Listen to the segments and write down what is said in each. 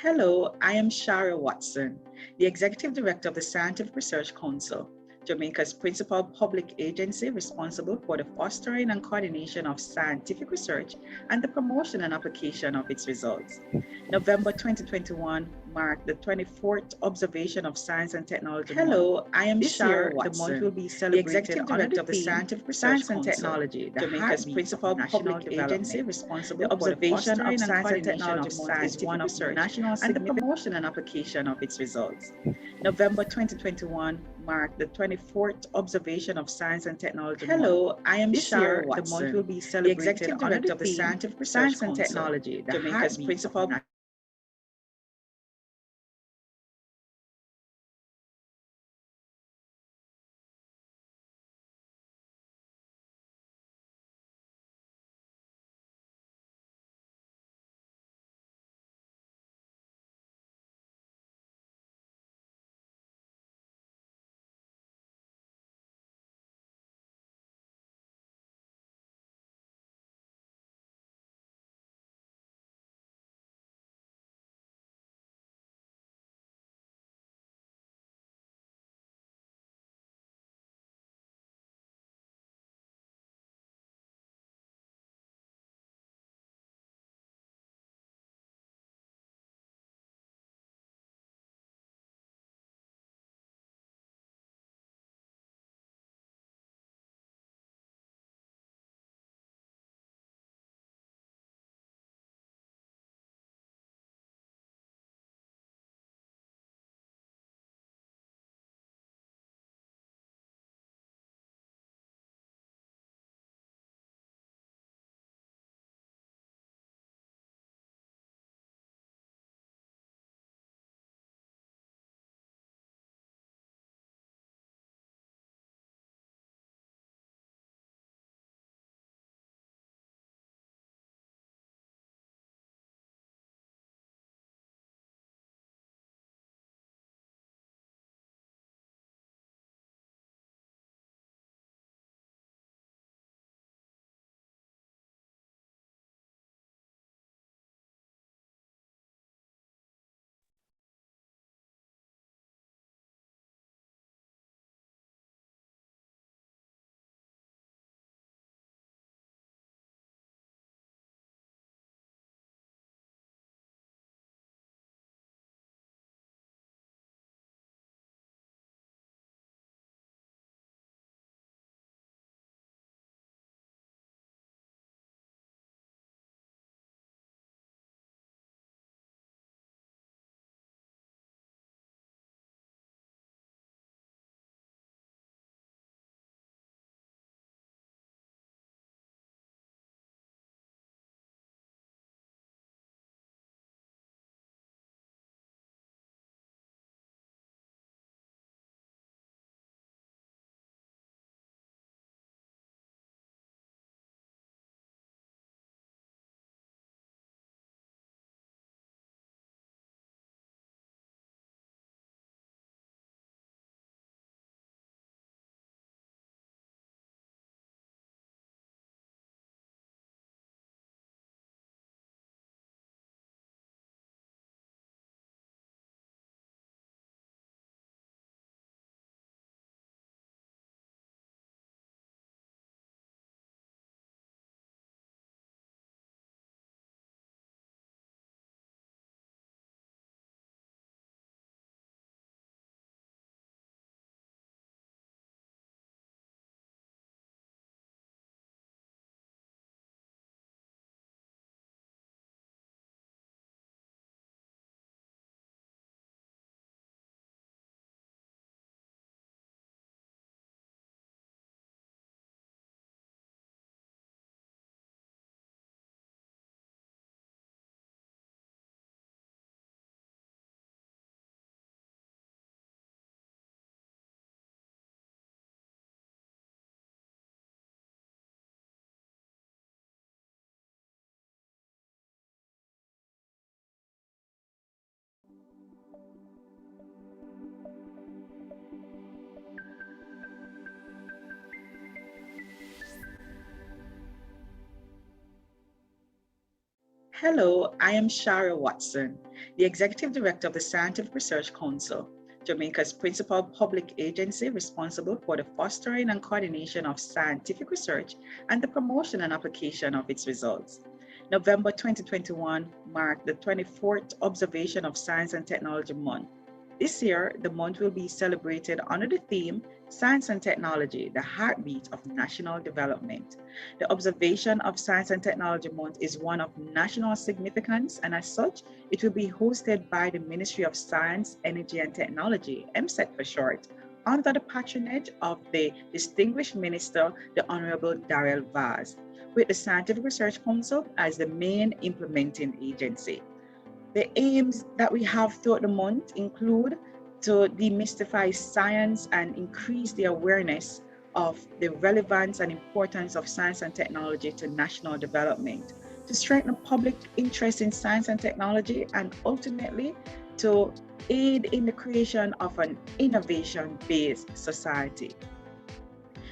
Hello, I am Shara Watson, the Executive Director of the Scientific Research Council, Jamaica's principal public agency responsible for the fostering and coordination of scientific research and the promotion and application of its results. November 2021 marked the 24th observation of Science and Technology Month. Hello, I am This Shara year, Watson, the month will be the celebrated Executive under Director the of the theme Scientific Research Science and Council, Technology, the Jamaica's heartbeat principal of national public agency development. responsible The for the observation fostering of and Science and coordination Technology of Month is scientific one of research national and the significance. promotion and application of its results. November 2021 marked the 24th observation of Science and Technology Month. Hello, I am This Shara year, Watson, the month will be the celebrated Executive under Director the of the theme Scientific Research Science and Council, Technology, the Jamaica's heartbeat of principal Hello, I am Shara Watson, the Executive Director of the Scientific Research Council, Jamaica's principal public agency responsible for the fostering and coordination of scientific research and the promotion and application of its results. November 2021 marked the 24th observation of Science and Technology Month. This year, the month will be celebrated under the theme Science and Technology, the Heartbeat of National Development. The observation of Science and Technology Month is one of national significance, and as such, it will be hosted by the Ministry of Science, Energy and Technology, MSET for short, under the patronage of the distinguished minister, the Honorable Darrell Vaz, with the Scientific Research Council as the main implementing agency. The aims that we have throughout the month include to demystify science and increase the awareness of the relevance and importance of science and technology to national development, to strengthen public interest in science and technology, and ultimately to aid in the creation of an innovation-based society.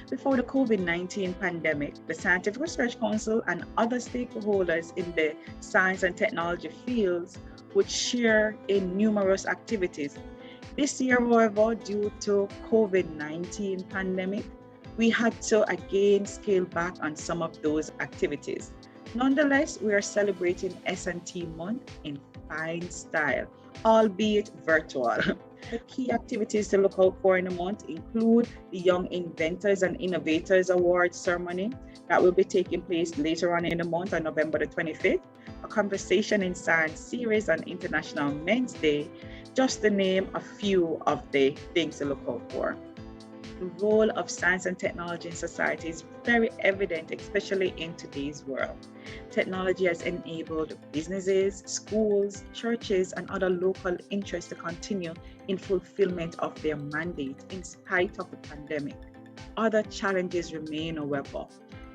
Before the COVID-19 pandemic, the Scientific Research Council and other stakeholders in the science and technology fields would share in numerous activities. This year, however, due to COVID-19 pandemic, we had to again scale back on some of those activities. Nonetheless, we are celebrating S&T month in fine style, albeit virtual. The key activities to look out for in the month include the Young Inventors and Innovators Awards ceremony that will be taking place later on in the month on November the 25th, a Conversation in Science series on International Men's Day, just to name a few of the things to look out for. The role of science and technology in society is very evident, especially in today's world. Technology has enabled businesses, schools, churches, and other local interests to continue in fulfillment of their mandate in spite of the pandemic. Other challenges remain, however,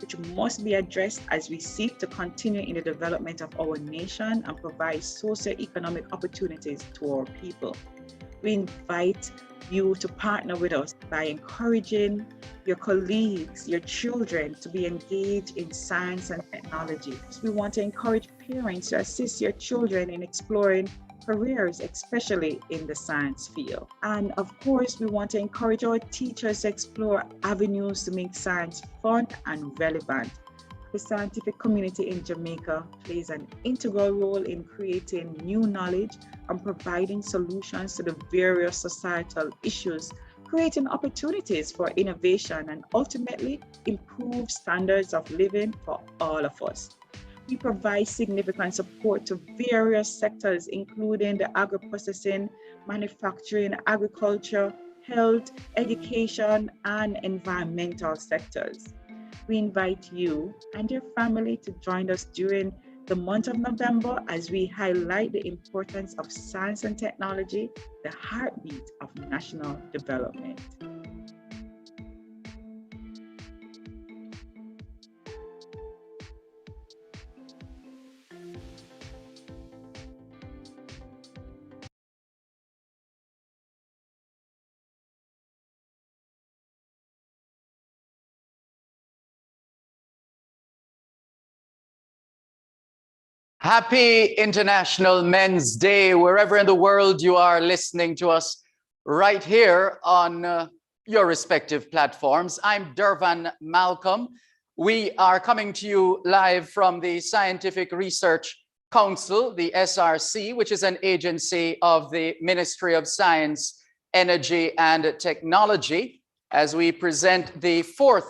which must be addressed as we seek to continue in the development of our nation and provide socio-economic opportunities to our people. We invite you to partner with us by encouraging your colleagues, your children to be engaged in science and technology. We want to encourage parents to assist your children in exploring careers, especially in the science field. And of course, we want to encourage our teachers to explore avenues to make science fun and relevant. The scientific community in Jamaica plays an integral role in creating new knowledge and providing solutions to the various societal issues, creating opportunities for innovation and ultimately improve standards of living for all of us. We provide significant support to various sectors, including the agro-processing, manufacturing, agriculture, health, education, and environmental sectors. We invite you and your family to join us during the month of November as we highlight the importance of science and technology, the heartbeat of national development. Happy International Men's Day, wherever in the world you are listening to us right here on your respective platforms. I'm Dervan Malcolm. We are coming to you live from the Scientific Research Council, the SRC, which is an agency of the Ministry of Science, Energy and Technology, as we present the fourth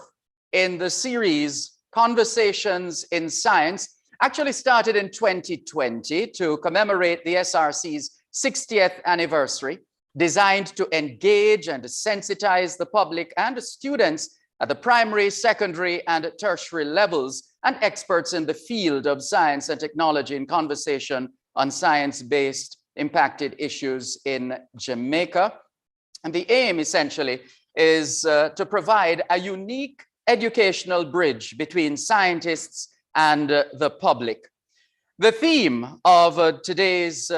in the series, Conversations in Science, actually started in 2020 to commemorate the SRC's 60th anniversary, designed to engage and sensitize the public and students at the primary, secondary, and tertiary levels and experts in the field of science and technology in conversation on science-based impacted issues in Jamaica. And the aim essentially is to provide a unique educational bridge between scientists and the public. The theme of today's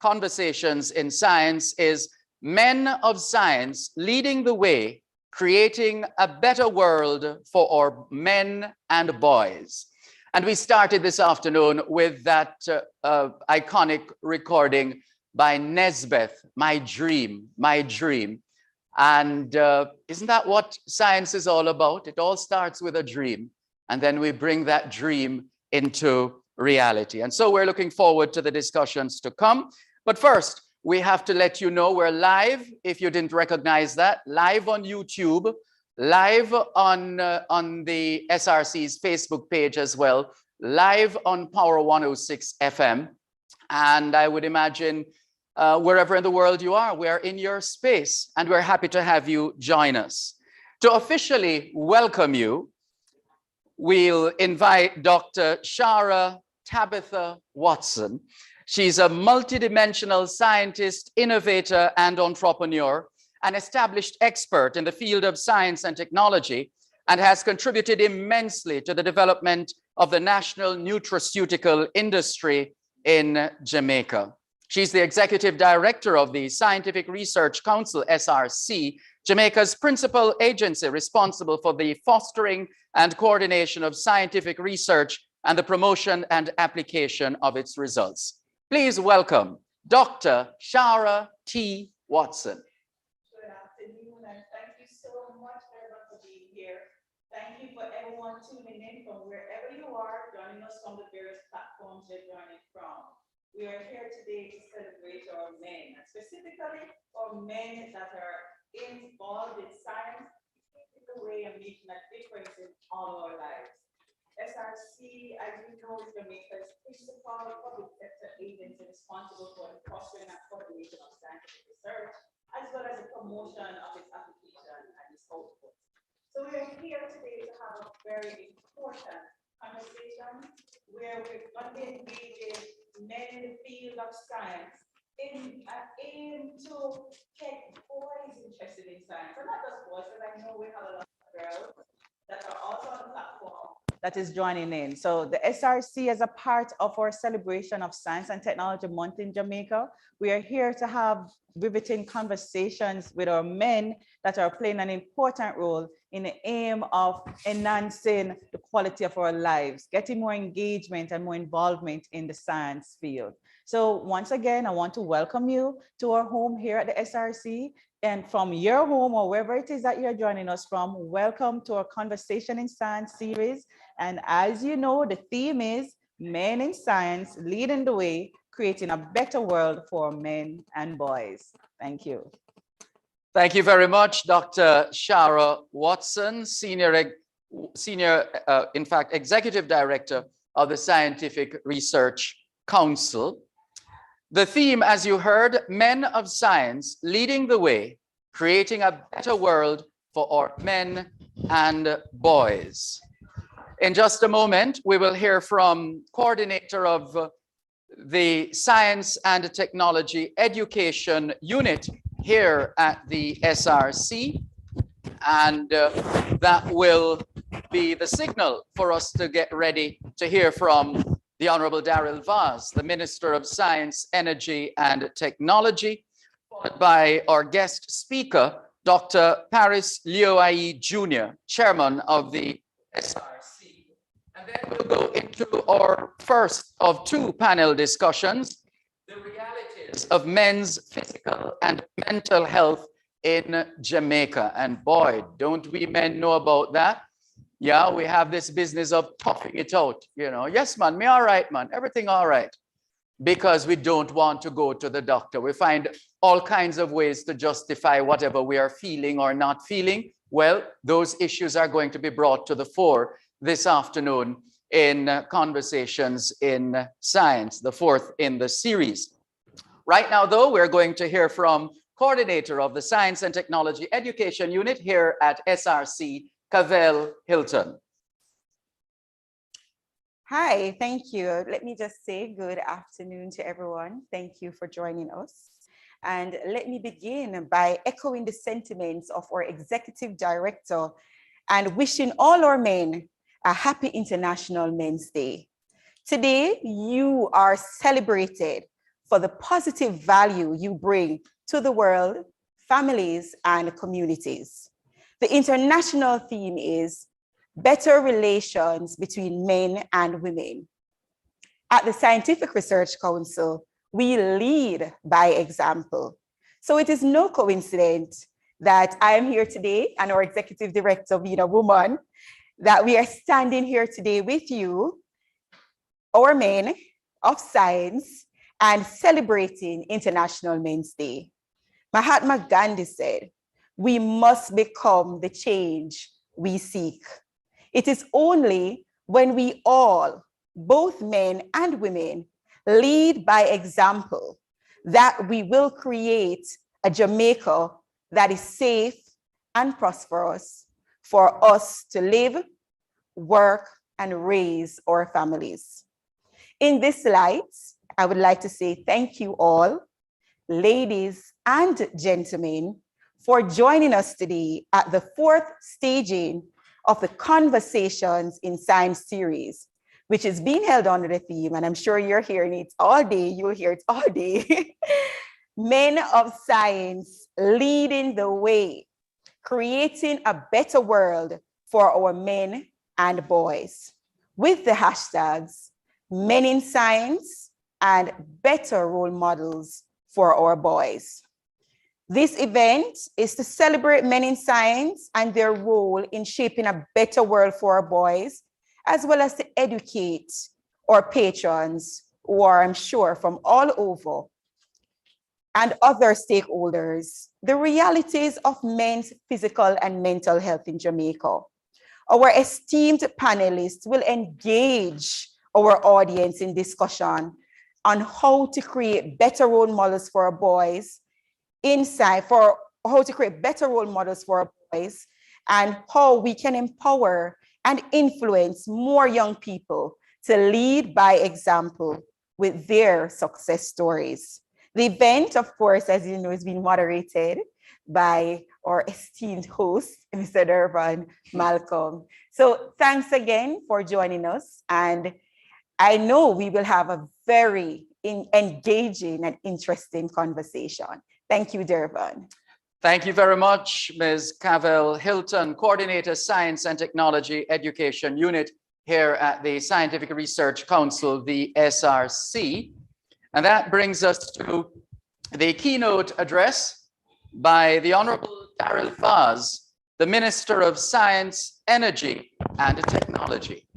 Conversations in Science is Men of Science Leading the Way, Creating a Better World for Our Men and Boys. And we started this afternoon with that iconic recording by Nesbeth, My Dream, My Dream. And isn't that what science is all about? It all starts with a dream, and then we bring that dream into reality. And so we're looking forward to the discussions to come. But first, we have to let you know we're live, if you didn't recognize that, live on YouTube, live on the SRC's Facebook page as well, live on Power 106 FM. And I would imagine wherever in the world you are, we are in your space, and we're happy to have you join us. To officially welcome you, we'll invite Dr. Shara Tabitha Watson. She's a multidimensional scientist, innovator, and entrepreneur, an established expert in the field of science and technology, and has contributed immensely to the development of the national nutraceutical industry in Jamaica. She's the executive director of the Scientific Research Council, SRC, Jamaica's principal agency responsible for the fostering and coordination of scientific research and the promotion and application of its results. Please welcome Dr. Shara T. Watson. Good afternoon, and thank you so much, everyone, for being here. Thank you for everyone tuning in from wherever you are, joining us from the various platforms you're joining from. We are here today to celebrate our men, and specifically our men that are involved in science, in the way of making a difference in all our lives. SRC, as you know, is Jamaica's principal public sector agency responsible for the fostering and coordination of scientific research, as well as the promotion of its application and its output. So we are here today to have a very important conversation where we're going to be engaging men in the field of science in an aim to get boys interested in science. And not just boys, because I know we have a lot of girls that are also on the platform that is joining in. So the SRC, as a part of our celebration of Science and Technology Month in Jamaica, we are here to have riveting conversations with our men that are playing an important role in the aim of enhancing the quality of our lives, getting more engagement and more involvement in the science field. So once again, I want to welcome you to our home here at the SRC. And from your home or wherever it is that you're joining us from, welcome to our Conversation in Science series. And as you know, the theme is Men in Science Leading the Way, Creating a Better World for Men and Boys. Thank you. Thank you very much, Dr. Shara Watson, in fact, Executive Director of the Scientific Research Council. The theme, as you heard, Men of Science Leading the Way, Creating a Better World for our Men and Boys. In just a moment, we will hear from coordinator of the Science and Technology Education Unit here at the SRC, and that will be the signal for us to get ready to hear from the Honorable Darrell Vaz, the Minister of Science, Energy and Technology, followed by our guest speaker, Dr. Paris Lioai Jr., Chairman of the SRC. And then we'll go into our first of two panel discussions, the realities of men's physical and mental health in Jamaica. And boy, don't we men know about that? Yeah, we have this business of toughing it out, you know. Yes, man, me all right, man, everything all right. Because we don't want to go to the doctor. We find all kinds of ways to justify whatever we are feeling or not feeling. Well, those issues are going to be brought to the fore this afternoon in Conversations in Science, the fourth in the series. Right now, though, we're going to hear from coordinator of the Science and Technology Education Unit here at SRC, Cavell Hilton. Hi, thank you. Let me just say good afternoon to everyone. Thank you for joining us. And let me begin by echoing the sentiments of our executive director and wishing all our men a happy International Men's Day. Today, you are celebrated for the positive value you bring to the world, families, and communities. The international theme is better relations between men and women. At the Scientific Research Council, we lead by example. So it is no coincidence that I am here today and our executive director, being a woman, that we are standing here today with you, our men of science, and celebrating International Men's Day. Mahatma Gandhi said, we must become the change we seek. It is only when we all, both men and women, lead by example that we will create a Jamaica that is safe and prosperous for us to live, work, and raise our families. In this light, I would like to say thank you all, ladies and gentlemen, for joining us today at the fourth staging of the Conversations in Science series, which is being held under the theme, and I'm sure you're hearing it all day, you'll hear it all day, Men of Science Leading the Way, Creating a Better World for Our Men and Boys, with the hashtags Men in Science and Better Role Models for Our Boys. This event is to celebrate men in science and their role in shaping a better world for our boys, as well as to educate our patrons, who are, I'm sure, from all over, and other stakeholders, the realities of men's physical and mental health in Jamaica. Our esteemed panelists will engage our audience in discussion on how to create better role models for our boys, for how to create better role models for our boys, and how we can empower and influence more young people to lead by example with their success stories. The event, of course, as you know, is being moderated by our esteemed host, Mr. Durban Malcolm. So thanks again for joining us. And I know we will have a very engaging and interesting conversation. Thank you, Durban. Thank you very much, Ms. Cavell Hilton, Coordinator, Science and Technology Education Unit here at the Scientific Research Council, the SRC. And that brings us to the keynote address by the Honorable Darrell Vaz, the Minister of Science, Energy and Technology.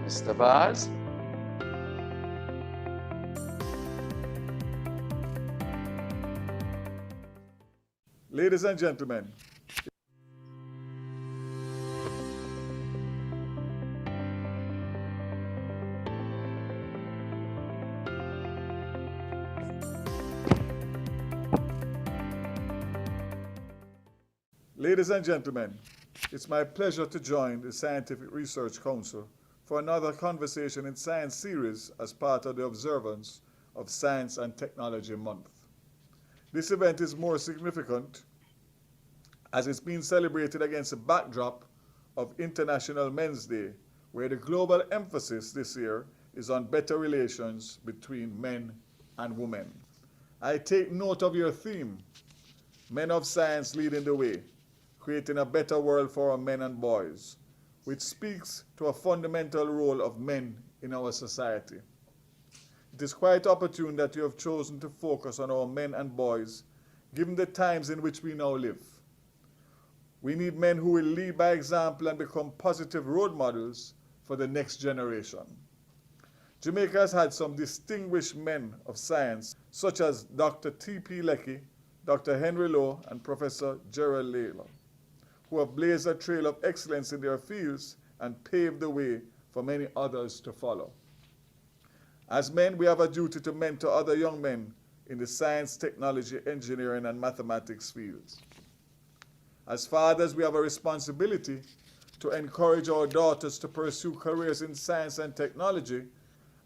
Mr. Vaz. Ladies and gentlemen, it's my pleasure to join the Scientific Research Council for another Conversation in Science series as part of the observance of Science and Technology Month. This event is more significant as it's being celebrated against the backdrop of International Men's Day, where the global emphasis this year is on better relations between men and women. I take note of your theme, Men of Science Leading the Way, Creating a Better World for Our Men and Boys, which speaks to a fundamental role of men in our society. It is quite opportune that you have chosen to focus on our men and boys, given the times in which we now live. We need men who will lead by example and become positive role models for the next generation. Jamaica has had some distinguished men of science, such as Dr. T.P. Lecky, Dr. Henry Lowe, and Professor Gerald Layla, who have blazed a trail of excellence in their fields and paved the way for many others to follow. As men, we have a duty to mentor other young men in the science, technology, engineering, and mathematics fields. As fathers, we have a responsibility to encourage our daughters to pursue careers in science and technology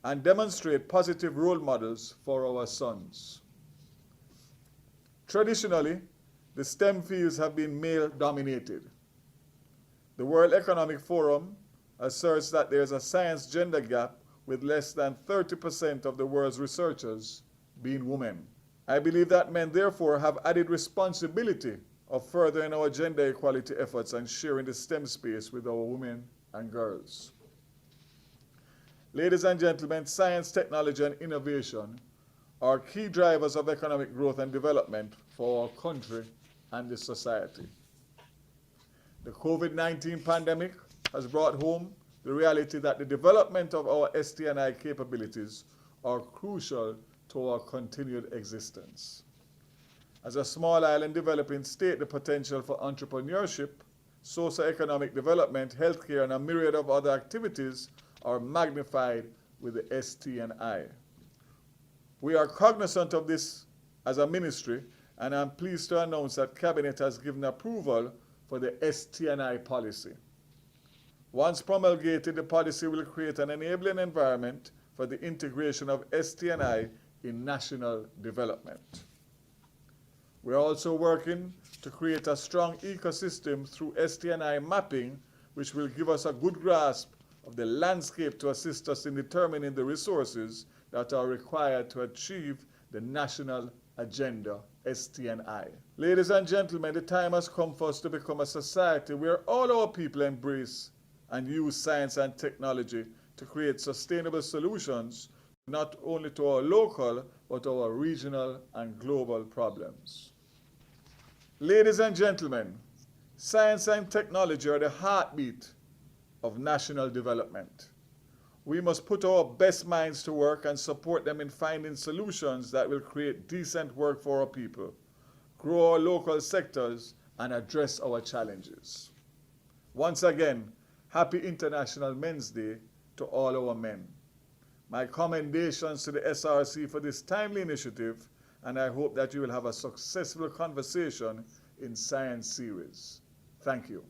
and demonstrate positive role models for our sons. Traditionally, the STEM fields have been male-dominated. The World Economic Forum asserts that there is a science gender gap with less than 30% of the world's researchers being women. I believe that men therefore have added responsibility of furthering our gender equality efforts and sharing the STEM space with our women and girls. Ladies and gentlemen, science, technology, and innovation are key drivers of economic growth and development for our country and the society. The COVID-19 pandemic has brought home the reality that the development of our ST&I capabilities are crucial to our continued existence. As a small island developing state, the potential for entrepreneurship, socio-economic development, healthcare, and a myriad of other activities are magnified with the ST&I. We are cognizant of this as a ministry, and I'm pleased to announce that Cabinet has given approval for the ST&I policy. Once promulgated, the policy will create an enabling environment for the integration of ST&I in national development. We're also working to create a strong ecosystem through ST&I mapping, which will give us a good grasp of the landscape to assist us in determining the resources that are required to achieve the national agenda, ST&I. Ladies and gentlemen, the time has come for us to become a society where all our people embrace and use science and technology to create sustainable solutions not only to our local, but our regional and global problems. Ladies and gentlemen, science and technology are the heartbeat of national development. We must put our best minds to work and support them in finding solutions that will create decent work for our people, grow our local sectors, and address our challenges. Once again, happy International Men's Day to all our men. My commendations to the SRC for this timely initiative, and I hope that you will have a successful conversation in Science Series. Thank you.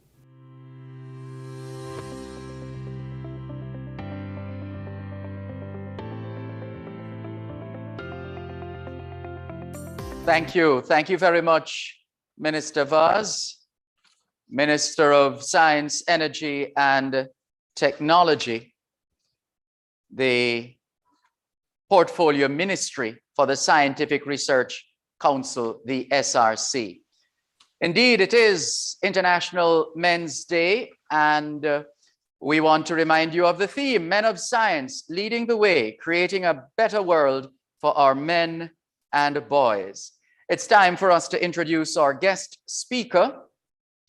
Thank you. Thank you very much, Minister Vaz, Minister of Science, Energy, and Technology, the portfolio ministry for the Scientific Research Council, the SRC. Indeed, it is International Men's Day, and we want to remind you of the theme, Men of Science, Leading the Way, Creating a Better World for Our Men and Boys. It's time for us to introduce our guest speaker,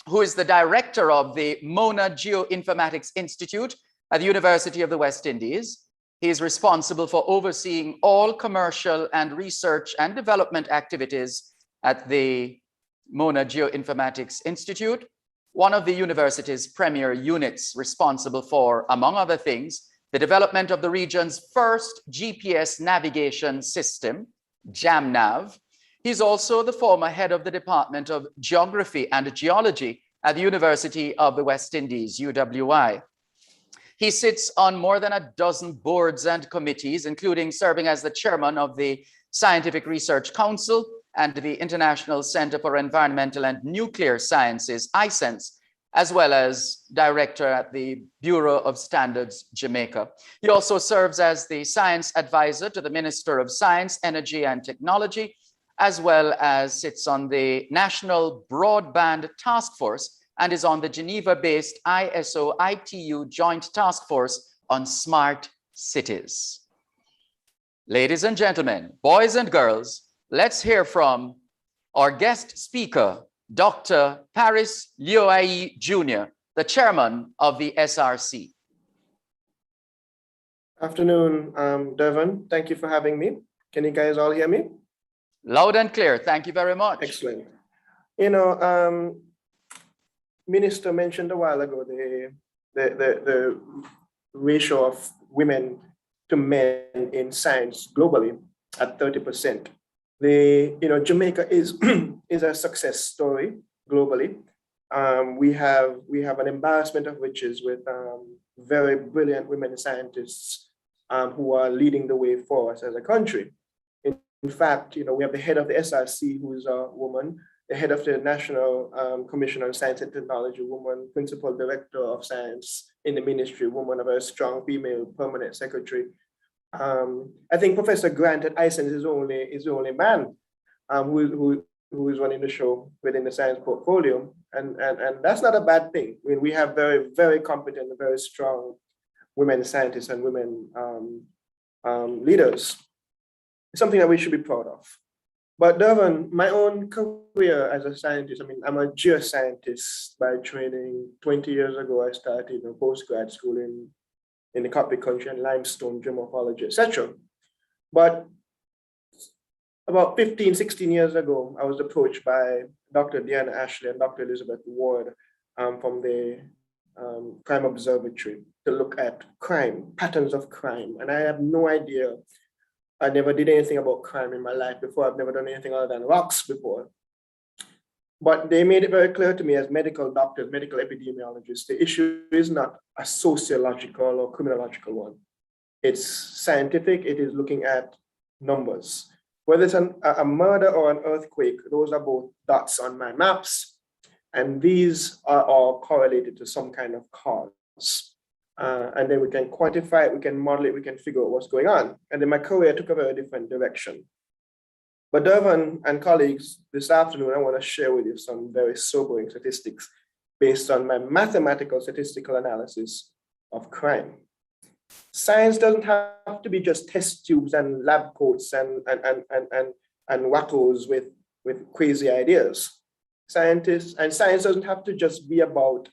who is the director of the Mona Geoinformatics Institute at the University of the West Indies. He is responsible for overseeing all commercial and research and development activities at the Mona Geoinformatics Institute, one of the university's premier units, responsible for, among other things, the development of the region's first GPS navigation system, JAMNav. He's also the former head of the Department of Geography and Geology at the University of the West Indies, UWI. He sits on more than a dozen boards and committees, including serving as the chairman of the Scientific Research Council and the International Center for Environmental and Nuclear Sciences, ICENS, as well as director at the Bureau of Standards, Jamaica. He also serves as the science advisor to the Minister of Science, Energy, and Technology, as well as sits on the National Broadband Task Force and is on the Geneva-based ISO-ITU Joint Task Force on Smart Cities. Ladies and gentlemen, boys and girls, let's hear from our guest speaker, Dr. Paris Lioayi Jr., the chairman of the SRC. Afternoon, Devon. Thank you for having me. Can you guys all hear me? Loud and clear. Thank you very much. Excellent. You know, Minister mentioned a while ago the ratio of women to men in science globally at 30%. Jamaica is is a success story globally. We have an embarrassment of riches with very brilliant women scientists who are leading the way for us as a country. In fact, we have the head of the SRC, who is a woman, the head of the National Commission on Science and Technology, woman, principal director of science in the ministry, woman, a very strong female permanent secretary. I think Professor Grant at ISENS is the only man who is running the show within the science portfolio, and that's not a bad thing. I mean, we have very, very competent and very strong women scientists and women leaders. It's something that we should be proud of. But Dervin, my own career as a scientist, I mean, I'm a geoscientist by training. 20 years ago, I started a postgrad school in the Coptic country and limestone geomorphology, etc. But about 15, 16 years ago, I was approached by Dr. Deanna Ashley and Dr. Elizabeth Ward from the Crime Observatory to look at crime, patterns of crime. And I have no idea. I never did anything about crime in my life before. I've never done anything other than rocks before. But they made it very clear to me as medical doctors, medical epidemiologists, the issue is not a sociological or criminological one. It's scientific, it is looking at numbers. Whether it's a murder or an earthquake, those are both dots on my maps. And these are all correlated to some kind of cause. And then we can quantify it, we can model it, we can figure out what's going on. And then my career took a very different direction. But Dervin and colleagues, this afternoon, I want to share with you some very sobering statistics based on my mathematical statistical analysis of crime. Science doesn't have to be just test tubes and lab coats and wackos with crazy ideas. Science doesn't have to just be about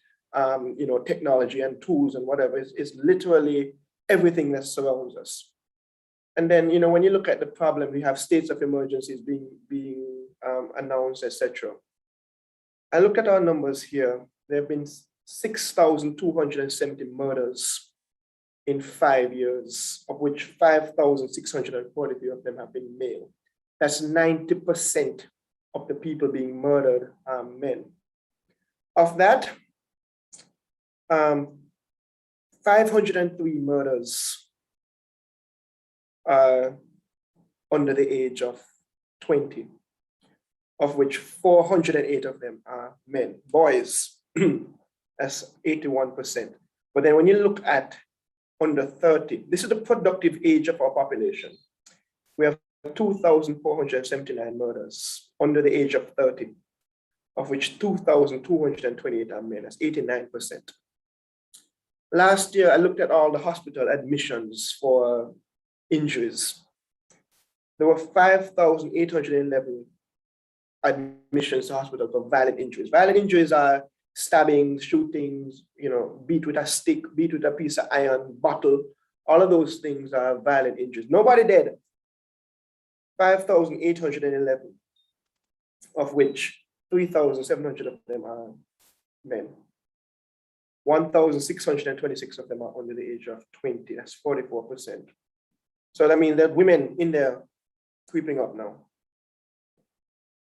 technology and tools and whatever. It's literally everything that surrounds us. And then, when you look at the problem, we have states of emergencies being announced, etc. I looked at our numbers here. There have been 6,270 murders in 5 years, of which 5,643 of them have been male. That's 90% of the people being murdered are men. Of that, 503 murders are under the age of 20, of which 408 of them are men, boys. That's 81%. But then when you look at under 30, this is the productive age of our population. We have 2,479 murders under the age of 30, of which 2,228 are men, that's 89%. Last year, I looked at all the hospital admissions for injuries. There were 5,811 admissions to hospital for violent injuries. Violent injuries are stabbings, shootings, beat with a stick, beat with a piece of iron, bottle. All of those things are violent injuries. Nobody dead. 5,811, of which 3,700 of them are men. 1,626 of them are under the age of 20. That's 44%. So that means that women in there creeping up now.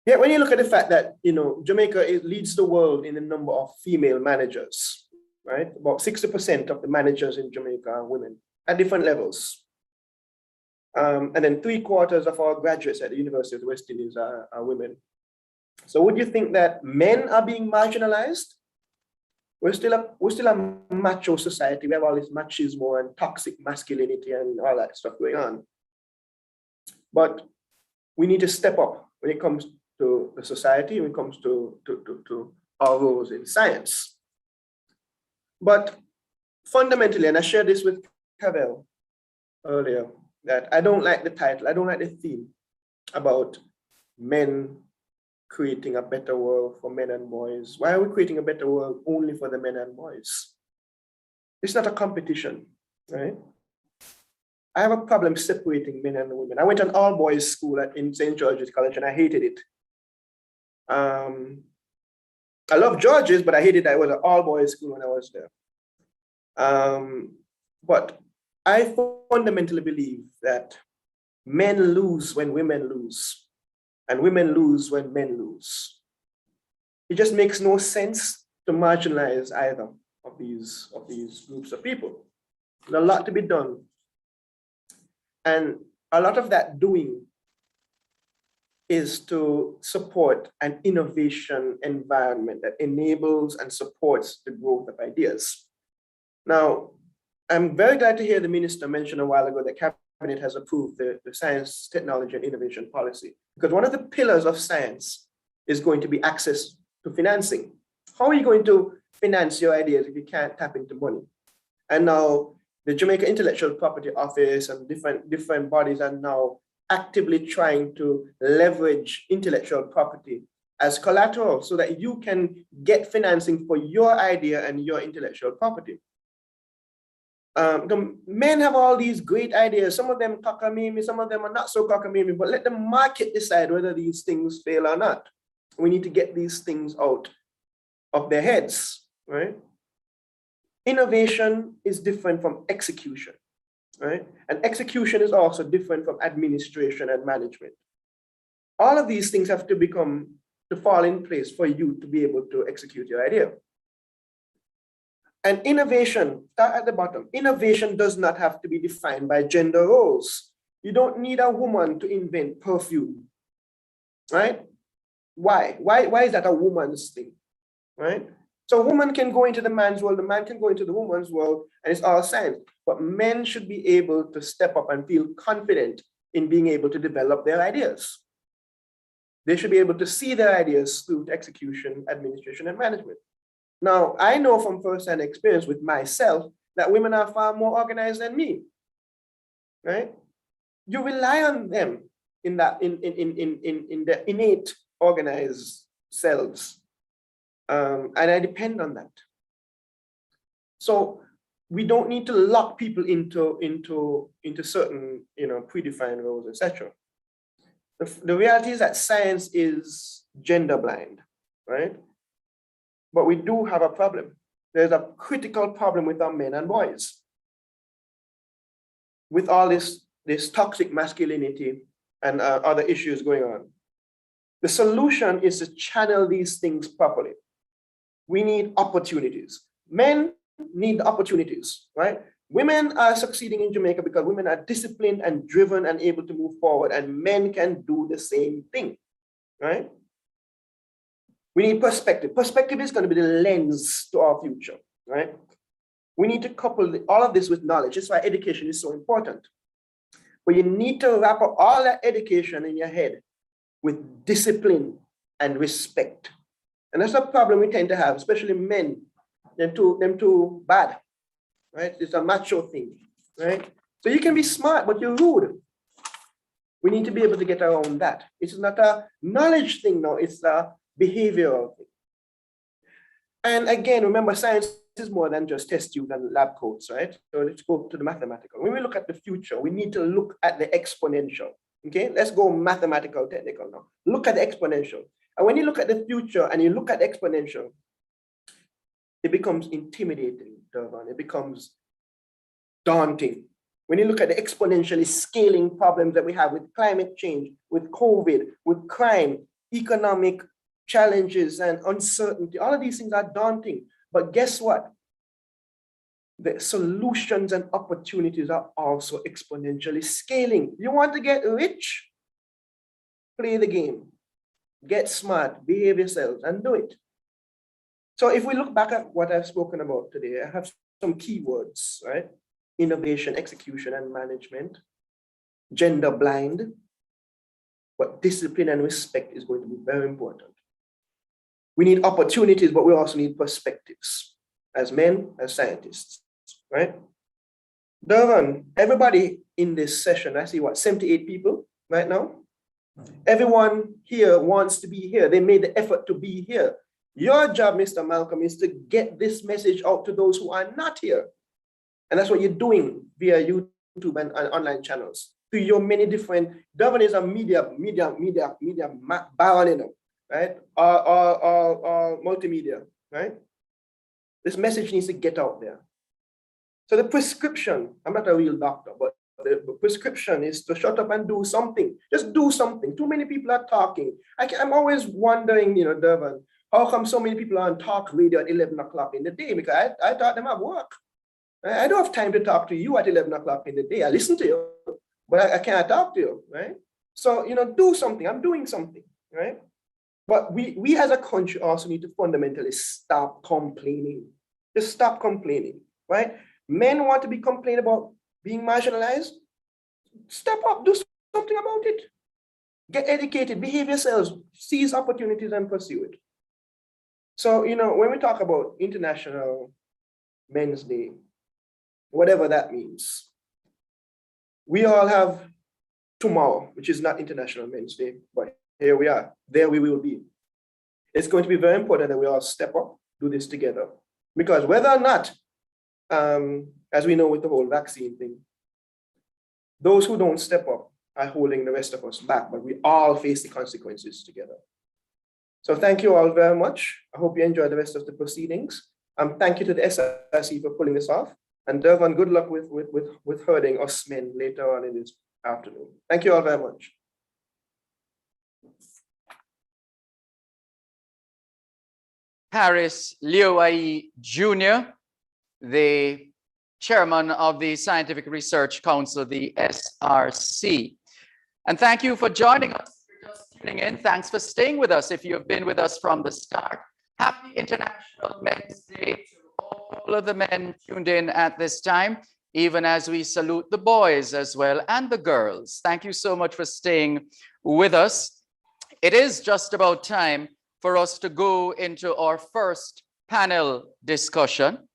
Yeah, when you look at the fact that Jamaica leads the world in the number of female managers, right? About 60% of the managers in Jamaica are women at different levels. And then 3/4 of our graduates at the University of the West Indies are women. So would you think that men are being marginalized? We're still a macho society. We have all this machismo and toxic masculinity and all that stuff going on. But we need to step up when it comes to the society, when it comes to our roles in science. But fundamentally, and I shared this with Cavell earlier, that I don't like the title, I don't like the theme about men creating a better world for men and boys. Why are we creating a better world only for the men and boys? It's not a competition, right? I have a problem separating men and women. I went to an all-boys school in St. George's College and I hated it. I love George's, but I hated that it was an all-boys school when I was there. But I fundamentally believe that men lose when women lose. And women lose when men lose. It just makes no sense to marginalize either of these groups of people. There's a lot to be done. And a lot of that doing is to support an innovation environment that enables and supports the growth of ideas. Now, I'm very glad to hear the minister mention a while ago that Cabinet has approved the Science, Technology and Innovation Policy, because one of the pillars of science is going to be access to financing. How are you going to finance your ideas if you can't tap into money? And now the Jamaica Intellectual Property Office and different bodies are now actively trying to leverage intellectual property as collateral so that you can get financing for your idea and your intellectual property. The men have all these great ideas. Some of them cockamamie, some of them are not so cockamamie, but let the market decide whether these things fail or not. We need to get these things out of their heads, right? Innovation is different from execution, right? And execution is also different from administration and management. All of these things have to fall in place for you to be able to execute your idea. And innovation, start at the bottom. Innovation does not have to be defined by gender roles. You don't need a woman to invent perfume, right? Why? Why is that a woman's thing, right? So a woman can go into the man's world, the man can go into the woman's world, and it's all science. But men should be able to step up and feel confident in being able to develop their ideas. They should be able to see their ideas through execution, administration, and management. Now, I know from firsthand experience with myself that women are far more organized than me, right? You rely on them in the innate organized selves, and I depend on that. So we don't need to lock people into certain, predefined roles, etc. The reality is that science is gender blind, right? But we do have a problem. There's a critical problem with our men and boys. With all this toxic masculinity and other issues going on. The solution is to channel these things properly. We need opportunities. Men need opportunities, right? Women are succeeding in Jamaica because women are disciplined and driven and able to move forward, and men can do the same thing, right? We need perspective. Perspective is going to be the lens to our future, right? We need to couple all of this with knowledge. That's why education is so important. But you need to wrap up all that education in your head with discipline and respect. And that's a problem we tend to have, especially men. Them too bad, right? It's a macho thing, right? So you can be smart, but you're rude. We need to be able to get around that. It's not a knowledge thing now, it's a behavioral thing. And again, remember, science is more than just test tubes and lab coats, right? So let's go to the mathematical. When we look at the future, we need to look at the exponential, okay? Let's go mathematical, technical now. Look at the exponential. And when you look at the future and you look at exponential, it becomes intimidating, Durban. It becomes daunting. When you look at the exponentially scaling problems that we have with climate change, with COVID, with crime, economic challenges and uncertainty, all of these things are daunting. But guess what? The solutions and opportunities are also exponentially scaling. You want to get rich? Play the game. Get smart, behave yourselves, and do it. So if we look back at what I've spoken about today, I have some keywords, right? Innovation, execution, and management. Gender blind. But discipline and respect is going to be very important. We need opportunities, but we also need perspectives as men, as scientists, right? Durban, everybody in this session, I see 78 people right now. Everyone here wants to be here. They made the effort to be here. Your job, Mr. Malcolm, is to get this message out to those who are not here. And that's what you're doing via YouTube and online channels. To your many different, Durban is a media baron, right? Or multimedia, right? This message needs to get out there. So the prescription, I'm not a real doctor, but the prescription is to shut up and do something. Just do something. Too many people are talking. I'm always wondering, Durban, how come so many people are on talk radio at 11 o'clock in the day? Because I thought them at work. I don't have time to talk to you at 11 o'clock in the day. I listen to you, but I can't talk to you, right? So, do something. I'm doing something, right? But we as a country also need to fundamentally stop complaining. Just stop complaining. right? Men want to be complained about being marginalized. Step up, do something about it. Get educated, behave yourselves, seize opportunities and pursue it. So, you know, when we talk about International Men's Day, whatever that means, we all have tomorrow, which is not International Men's Day, but here we are, there we will be. It's going to be very important that we all step up, do this together. Because whether or not, as we know with the whole vaccine thing, those who don't step up are holding the rest of us back, but we all face the consequences together. So thank you all very much. I hope you enjoy the rest of the proceedings. Thank you to the SRC for pulling this off. And Durban, good luck with herding us men later on in this afternoon. Thank you all very much. Harris Liuai Jr., the chairman of the Scientific Research Council, the SRC. And thank you for joining us. If you're just tuning in, thanks for staying with us. If you have been with us from the start, happy International Men's Day to all of the men tuned in at this time, even as we salute the boys as well and the girls. Thank you so much for staying with us. It is just about time for us to go into our first panel discussion.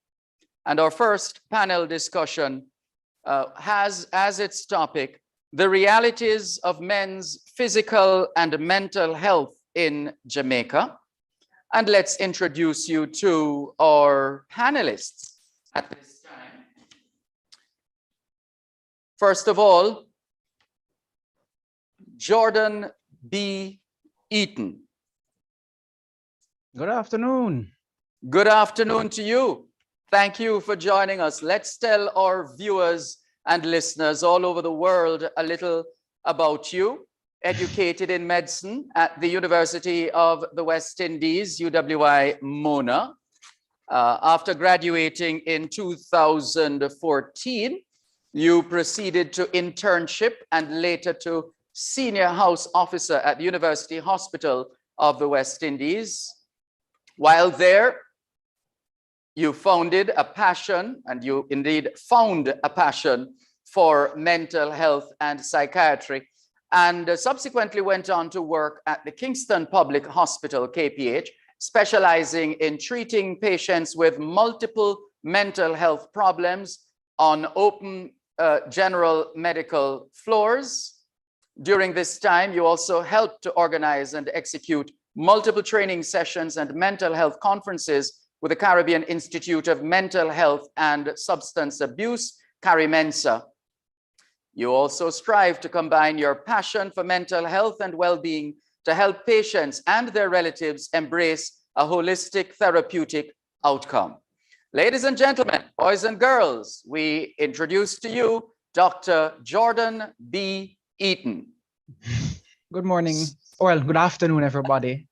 And our first panel discussion has as its topic the realities of men's physical and mental health in Jamaica. And let's introduce you to our panelists at this time. First of all, Jordan B. Eaton. Good afternoon. Good afternoon to you. Thank you for joining us. Let's tell our viewers and listeners all over the world a little about you. Educated in medicine at the University of the West Indies, UWI Mona. After graduating in 2014, you proceeded to internship and later to senior house officer at the University Hospital of the West Indies. While there, you founded a passion, and you indeed found a passion for mental health and psychiatry, and subsequently went on to work at the Kingston Public Hospital, KPH, specializing in treating patients with multiple mental health problems on open general medical floors. During this time, you also helped to organize and execute multiple training sessions and mental health conferences with the Caribbean Institute of Mental Health and Substance Abuse, CARIMENSA. You also strive to combine your passion for mental health and well-being to help patients and their relatives embrace a holistic therapeutic outcome. Ladies and gentlemen, boys and girls, we introduce to you Dr. Jordan B. Eaton. Good morning. Well, good afternoon, everybody.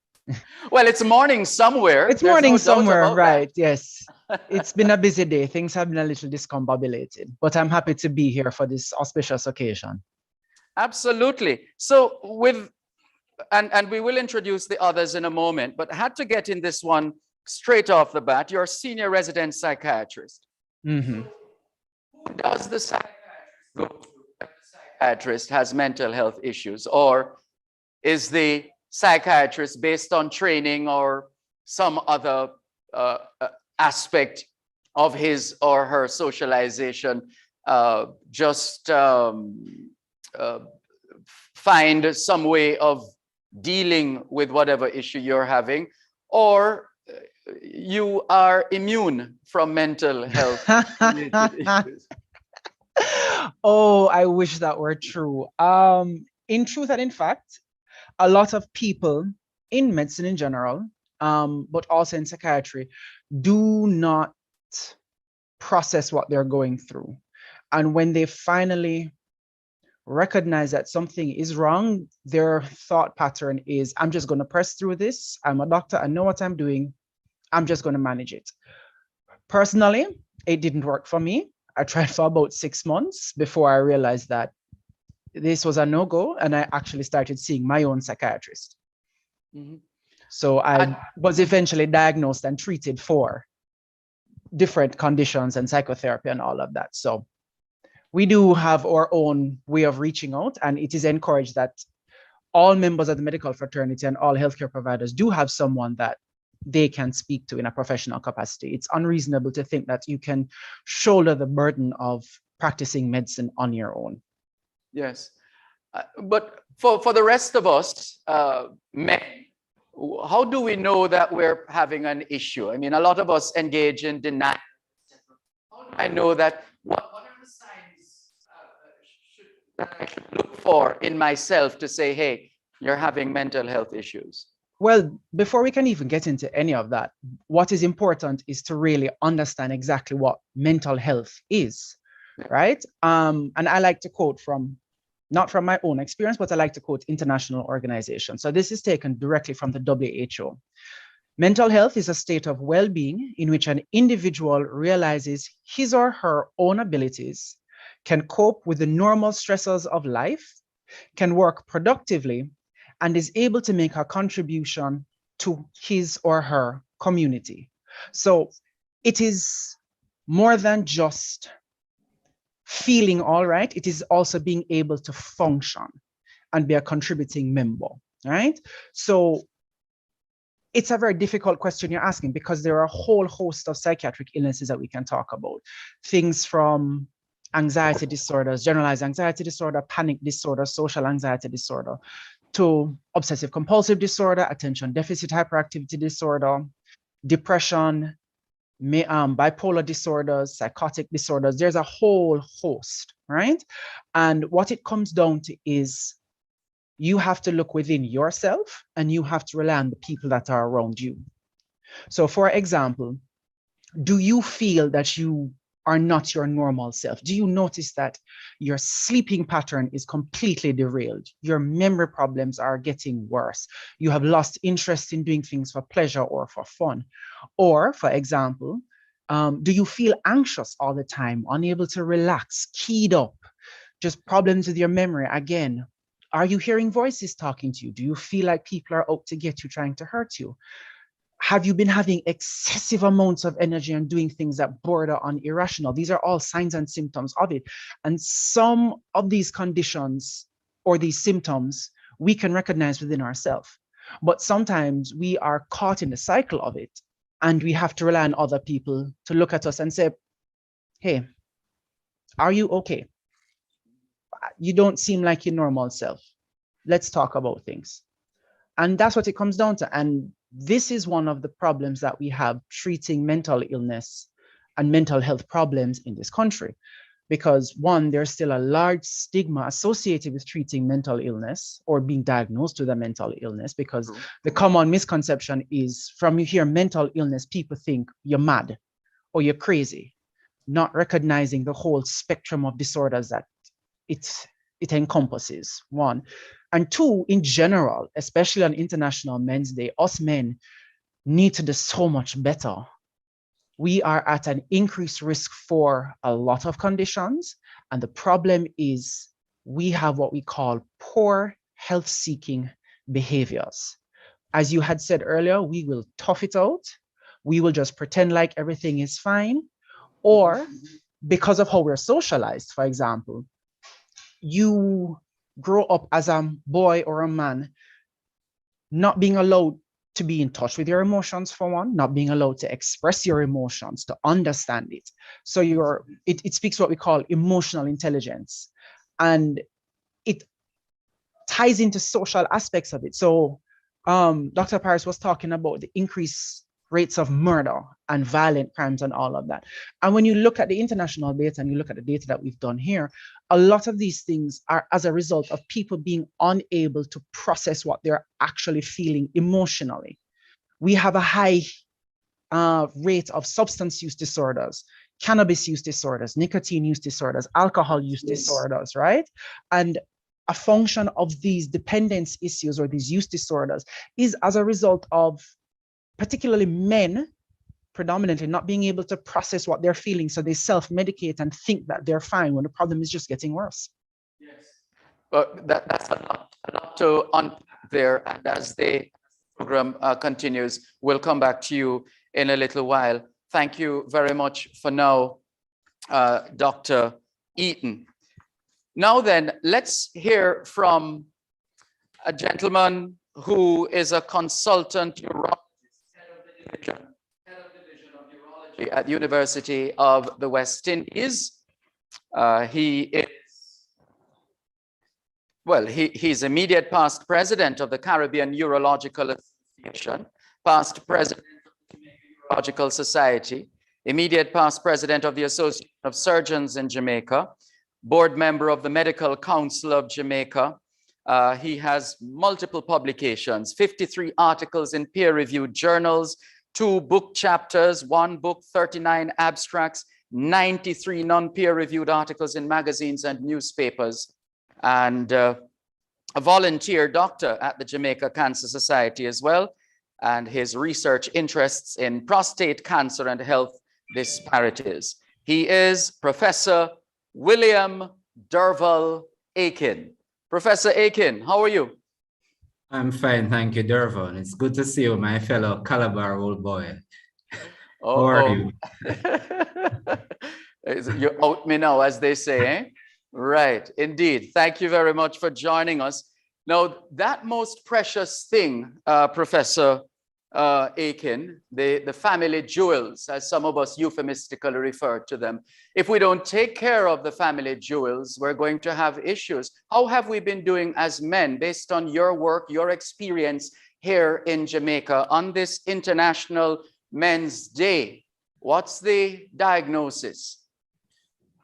Well, it's morning somewhere. It's morning somewhere, right? Yes. It's been a busy day. Things have been a little discombobulated, but I'm happy to be here for this auspicious occasion. Absolutely. So and we will introduce the others in a moment, but I had to get in this one straight off the bat. You're a senior resident psychiatrist. Mm-hmm. Who does the psychiatrist go to when the psychiatrist has mental health issues? Or is the psychiatrist, based on training or some other aspect of his or her socialization, just find some way of dealing with whatever issue you're having? Or you are immune from mental health issues? Oh, I wish that were true. In truth and in fact, a lot of people in medicine in general, but also in psychiatry, do not process what they're going through. And when they finally recognize that something is wrong, their thought pattern is, I'm just going to press through this. I'm a doctor. I know what I'm doing. I'm just going to manage it. Personally, it didn't work for me. I tried for about 6 months before I realized that this was a no-go, and I actually started seeing my own psychiatrist. Mm-hmm. So I was eventually diagnosed and treated for different conditions and psychotherapy and all of that. So we do have our own way of reaching out, and it is encouraged that all members of the medical fraternity and all healthcare providers do have someone that they can speak to in a professional capacity. It's unreasonable to think that you can shoulder the burden of practicing medicine on your own. Yes. But for the rest of us, men, how do we know that we're having an issue? I mean, a lot of us engage in denial. How do I know that? What are the signs that I should look for in myself to say, hey, you're having mental health issues? Well, before we can even get into any of that, what is important is to really understand exactly what mental health is, right? And I like to quote from, not from my own experience, but I like to quote international organizations. So this is taken directly from the WHO. Mental health is a state of well-being in which an individual realizes his or her own abilities, can cope with the normal stressors of life, can work productively, and is able to make a contribution to his or her community. So it is more than just feeling all right, it is also being able to function and be a contributing member, right? So it's a very difficult question you're asking, because there are a whole host of psychiatric illnesses that we can talk about. Things from anxiety disorders, generalized anxiety disorder, panic disorder, social anxiety disorder, to obsessive compulsive disorder, attention deficit hyperactivity disorder, depression, bipolar disorders, psychotic disorders. There's a whole host, right? And what it comes down to is you have to look within yourself and you have to rely on the people that are around you. So for example, do you feel that you are not your normal self? Do you notice that your sleeping pattern is completely derailed? Your memory problems are getting worse. You have lost interest in doing things for pleasure or for fun. Or for example, do you feel anxious all the time, unable to relax, keyed up, just problems with your memory? Again, are you hearing voices talking to you? Do you feel like people are out to get you, trying to hurt you? Have you been having excessive amounts of energy and doing things that border on irrational? These are all signs and symptoms of it. And some of these conditions or these symptoms we can recognize within ourselves. But sometimes we are caught in the cycle of it, and we have to rely on other people to look at us and say, hey, are you okay? You don't seem like your normal self. Let's talk about things. And that's what it comes down to. And this is one of the problems that we have treating mental illness and mental health problems in this country. Because one, there's still a large stigma associated with treating mental illness or being diagnosed with a mental illness, because the common misconception is, from you hear mental illness, people think you're mad or you're crazy, not recognizing the whole spectrum of disorders that it encompasses, one. And two, in general, especially on International Men's Day, us men need to do so much better. We are at an increased risk for a lot of conditions. And the problem is we have what we call poor health-seeking behaviors. As you had said earlier, we will tough it out. We will just pretend like everything is fine. Or because of how we're socialized, for example, you grow up as a boy or a man, not being allowed to be in touch with your emotions, for one, not being allowed to express your emotions, to understand it. So it speaks what we call emotional intelligence, and it ties into social aspects of it. So Dr. Paris was talking about the increased rates of murder and violent crimes and all of that. And when you look at the international data and you look at the data that we've done here, a lot of these things are as a result of people being unable to process what they're actually feeling emotionally. We have a high rate of substance use disorders, cannabis use disorders, nicotine use disorders, alcohol use disorders, right? And a function of these dependence issues or these use disorders is as a result of particularly men predominantly not being able to process what they're feeling. So they self-medicate and think that they're fine when the problem is just getting worse. Yes. Well, that's a lot to unpack there. And as the program continues, we'll come back to you in a little while. Thank you very much for now, Dr. Eaton. Now then, let's hear from a gentleman who is a consultant urologist, head of division of urology at University of the West Indies. He's immediate past president of the Caribbean Urological Association, past president of the Jamaica Urological Society, immediate past president of the Association of Surgeons in Jamaica, board member of the Medical Council of Jamaica. He has multiple publications, 53 articles in peer-reviewed journals, 2 book chapters, 1 book, 39 abstracts, 93 non-peer-reviewed articles in magazines and newspapers, and a volunteer doctor at the Jamaica Cancer Society as well, and his research interests in prostate cancer and health disparities. He is Professor William Derval Aiken. Professor Aiken, how are you? I'm fine, thank you, Derval. It's good to see you, my fellow Calabar old boy. How are you? You out me now, as they say, eh? Right, indeed. Thank you very much for joining us. Now, that most precious thing, Professor Aiken, the family jewels, as some of us euphemistically refer to them. If we don't take care of the family jewels, we're going to have issues. How have we been doing as men, based on your work, your experience here in Jamaica on this International Men's Day? What's the diagnosis?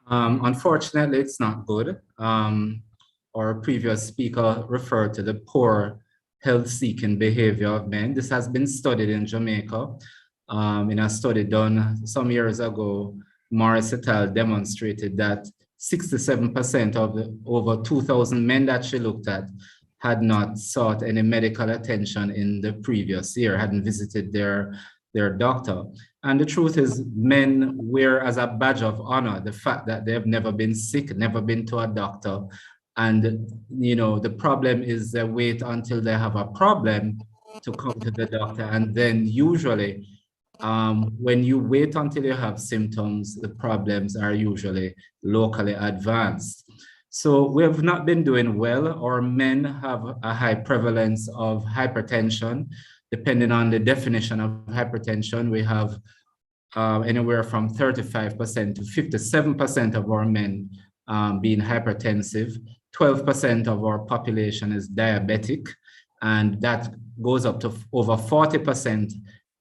Unfortunately, it's not good. Our previous speaker referred to the poor health-seeking behavior of men. This has been studied in Jamaica. In a study done some years ago, Morris et al. Demonstrated that 67% of the over 2,000 men that she looked at had not sought any medical attention in the previous year, hadn't visited their doctor. And the truth is, men wear as a badge of honor the fact that they have never been sick, never been to a doctor. And, you know, the problem is they wait until they have a problem to come to the doctor. And then usually, when you wait until you have symptoms, the problems are usually locally advanced. So we have not been doing well. Our men have a high prevalence of hypertension. Depending on the definition of hypertension, we have anywhere from 35% to 57% of our men being hypertensive. 12% of our population is diabetic, and that goes up to over 40%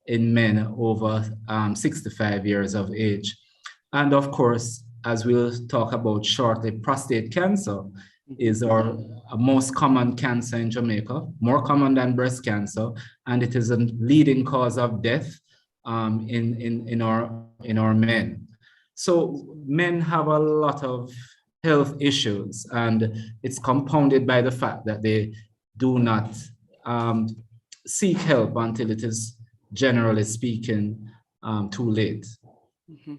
in men over 65 years of age. And of course, as we'll talk about shortly, prostate cancer is our most common cancer in Jamaica, more common than breast cancer, and it is a leading cause of death in our men. So men have a lot of health issues, and it's compounded by the fact that they do not seek help until it is, generally speaking, too late. Mm-hmm.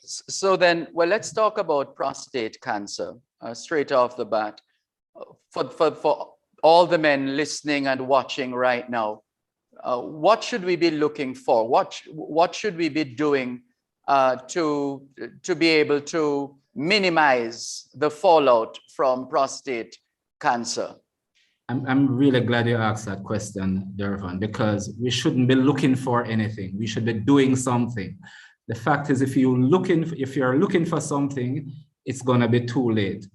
So then, well, let's talk about prostate cancer straight off the bat. For all the men listening and watching right now, what should we be looking for? What should we be doing to be able to minimize the fallout from prostate cancer? I'm really glad you asked that question, Dervan, because we shouldn't be looking for anything. We should be doing something. The fact is, if you're looking for something, it's going to be too late.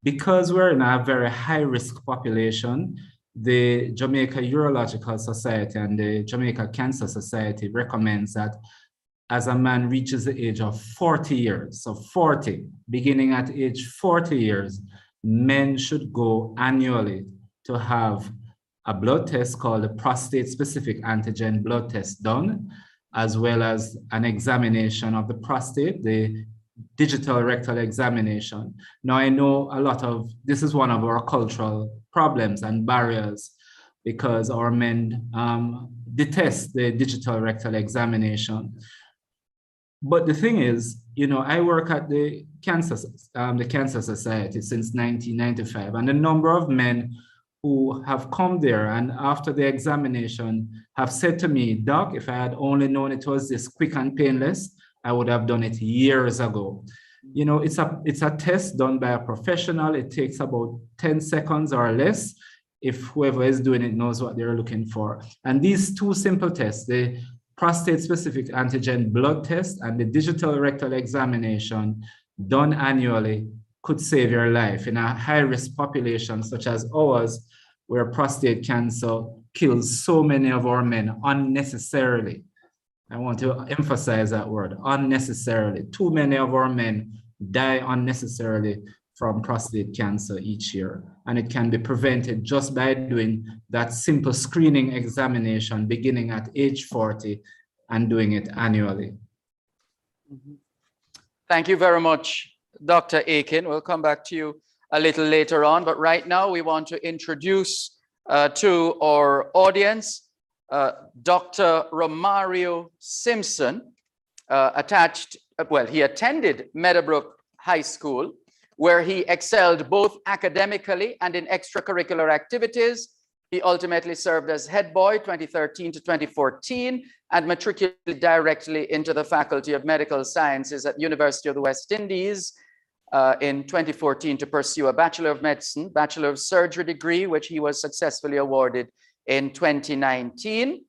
Because we're in a very high-risk population, the Jamaica Urological Society and the Jamaica Cancer Society recommends that as a man reaches the age of 40 years, so 40, beginning at age 40 years, men should go annually to have a blood test called a prostate-specific antigen blood test done, as well as an examination of the prostate, the digital rectal examination. Now, I know this is one of our cultural problems and barriers, because our men detest the digital rectal examination. But the thing is, you know, I work at the Cancer Society since 1995, and the number of men who have come there and after the examination have said to me, Doc, if I had only known it was this quick and painless, I would have done it years ago. You know, it's a test done by a professional. It takes about 10 seconds or less if whoever is doing it knows what they're looking for. And these two simple tests, the prostate-specific antigen blood test and the digital rectal examination done annually could save your life in a high-risk population such as ours, where prostate cancer kills so many of our men unnecessarily. I want to emphasize that word, unnecessarily. Too many of our men die unnecessarily from prostate cancer each year. And it can be prevented just by doing that simple screening examination beginning at age 40 and doing it annually. Thank you very much, Dr. Akin. We'll come back to you a little later on, but right now we want to introduce to our audience Dr. Romario Simpson, he attended Meadowbrook High School, where he excelled both academically and in extracurricular activities. He ultimately served as head boy 2013 to 2014 and matriculated directly into the Faculty of Medical Sciences at University of the West Indies in 2014 to pursue a Bachelor of Medicine, Bachelor of Surgery degree, which he was successfully awarded in 2019.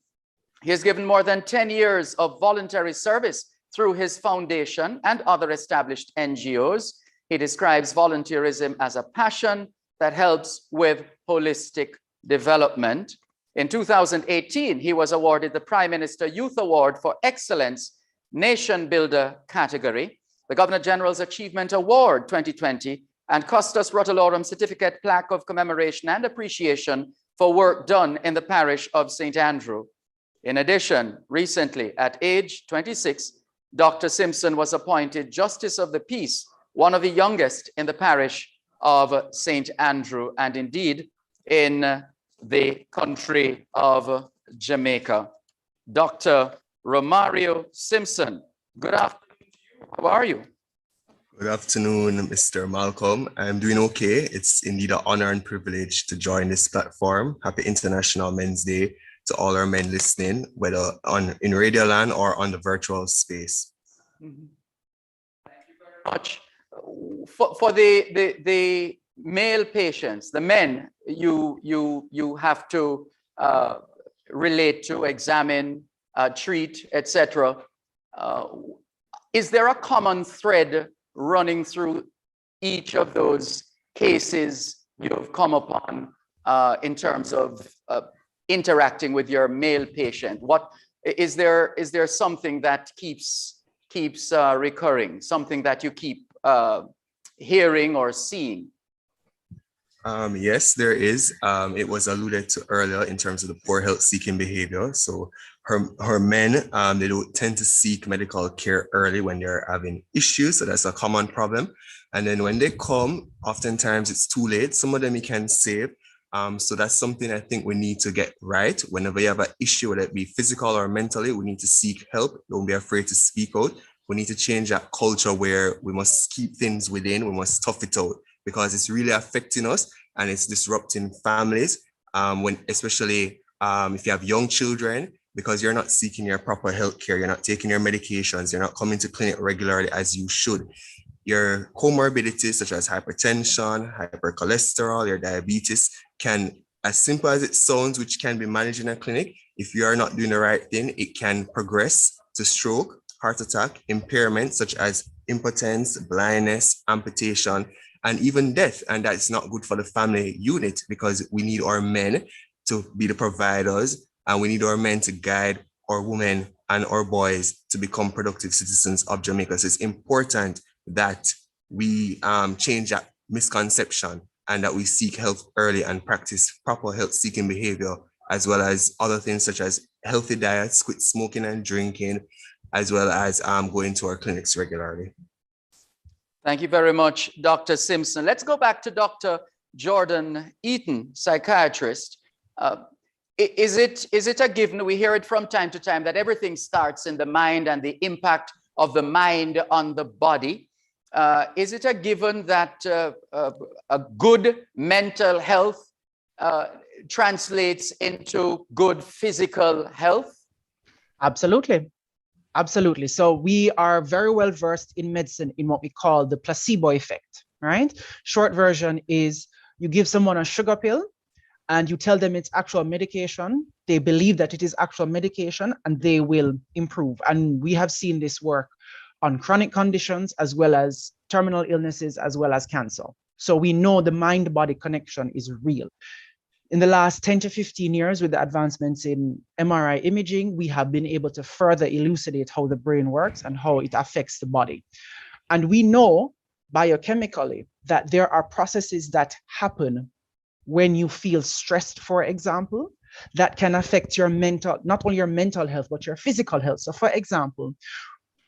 He has given more than 10 years of voluntary service through his foundation and other established NGOs. He describes volunteerism as a passion that helps with holistic development. In 2018, he was awarded the Prime Minister Youth Award for Excellence Nation Builder category, the Governor General's Achievement Award 2020, and Custos Rotolorum Certificate Plaque of Commemoration and Appreciation for work done in the parish of St. Andrew. In addition, recently at age 26, Dr. Simpson was appointed Justice of the Peace, one of the youngest in the parish of St. Andrew, and indeed in the country of Jamaica. Dr. Romario Simpson, good afternoon to you. How are you? Good afternoon, Mr. Malcolm. I'm doing okay. It's indeed an honor and privilege to join this platform. Happy International Men's Day to all our men listening, whether in Radio Land or on the virtual space. Mm-hmm. Thank you very much. For the male patients, the men you have to relate to, examine, treat, etc. Is there a common thread running through each of those cases you've come upon in terms of interacting with your male patient? What is there something that keeps recurring, something that you keep hearing or seeing? Yes, there is. It was alluded to earlier in terms of the poor health seeking behavior. So her men, they don't tend to seek medical care early when they're having issues. So that's a common problem. And then when they come, oftentimes it's too late. Some of them you can save. So that's something I think we need to get right. Whenever you have an issue, whether it be physical or mentally, we need to seek help. Don't be afraid to speak out. We need to change that culture where we must keep things within. We must tough it out because it's really affecting us and it's disrupting families. Especially if you have young children, because you're not seeking your proper health care, you're not taking your medications, you're not coming to clinic regularly as you should. Your comorbidities such as hypertension, hypercholesterol, your diabetes can, as simple as it sounds, which can be managed in a clinic, if you are not doing the right thing, it can progress to stroke, heart attack, impairment such as impotence, blindness, amputation, and even death. And that's not good for the family unit because we need our men to be the providers and we need our men to guide our women and our boys to become productive citizens of Jamaica. So it's important that we change that misconception and that we seek health early and practice proper health seeking behavior, as well as other things such as healthy diets, quit smoking and drinking, as well as going to our clinics regularly. Thank you very much, Dr. Simpson. Let's go back to Dr. Jordan Eaton, psychiatrist. Is it a given? We hear it from time to time that everything starts in the mind and the impact of the mind on the body. Is it a given that a good mental health translates into good physical health? Absolutely. Absolutely. So we are very well versed in medicine in what we call the placebo effect, right? Short version is you give someone a sugar pill and you tell them it's actual medication. They believe that it is actual medication and they will improve. And we have seen this work on chronic conditions as well as terminal illnesses as well as cancer. So we know the mind-body connection is real. In the last 10 to 15 years, with the advancements in MRI imaging, we have been able to further elucidate how the brain works and how it affects the body. And we know biochemically that there are processes that happen when you feel stressed, for example, that can affect your mental, not only your mental health, but your physical health. So for example,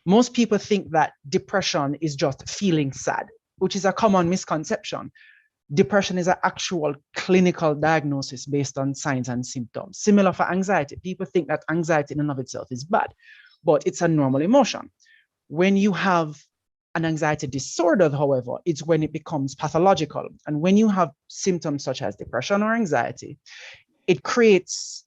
most people think that depression is just feeling sad, which is a common misconception. Depression is an actual clinical diagnosis based on signs and symptoms. Similar for anxiety. People think that anxiety in and of itself is bad, but it's a normal emotion. When you have an anxiety disorder, however, it's when it becomes pathological. And when you have symptoms such as depression or anxiety, it creates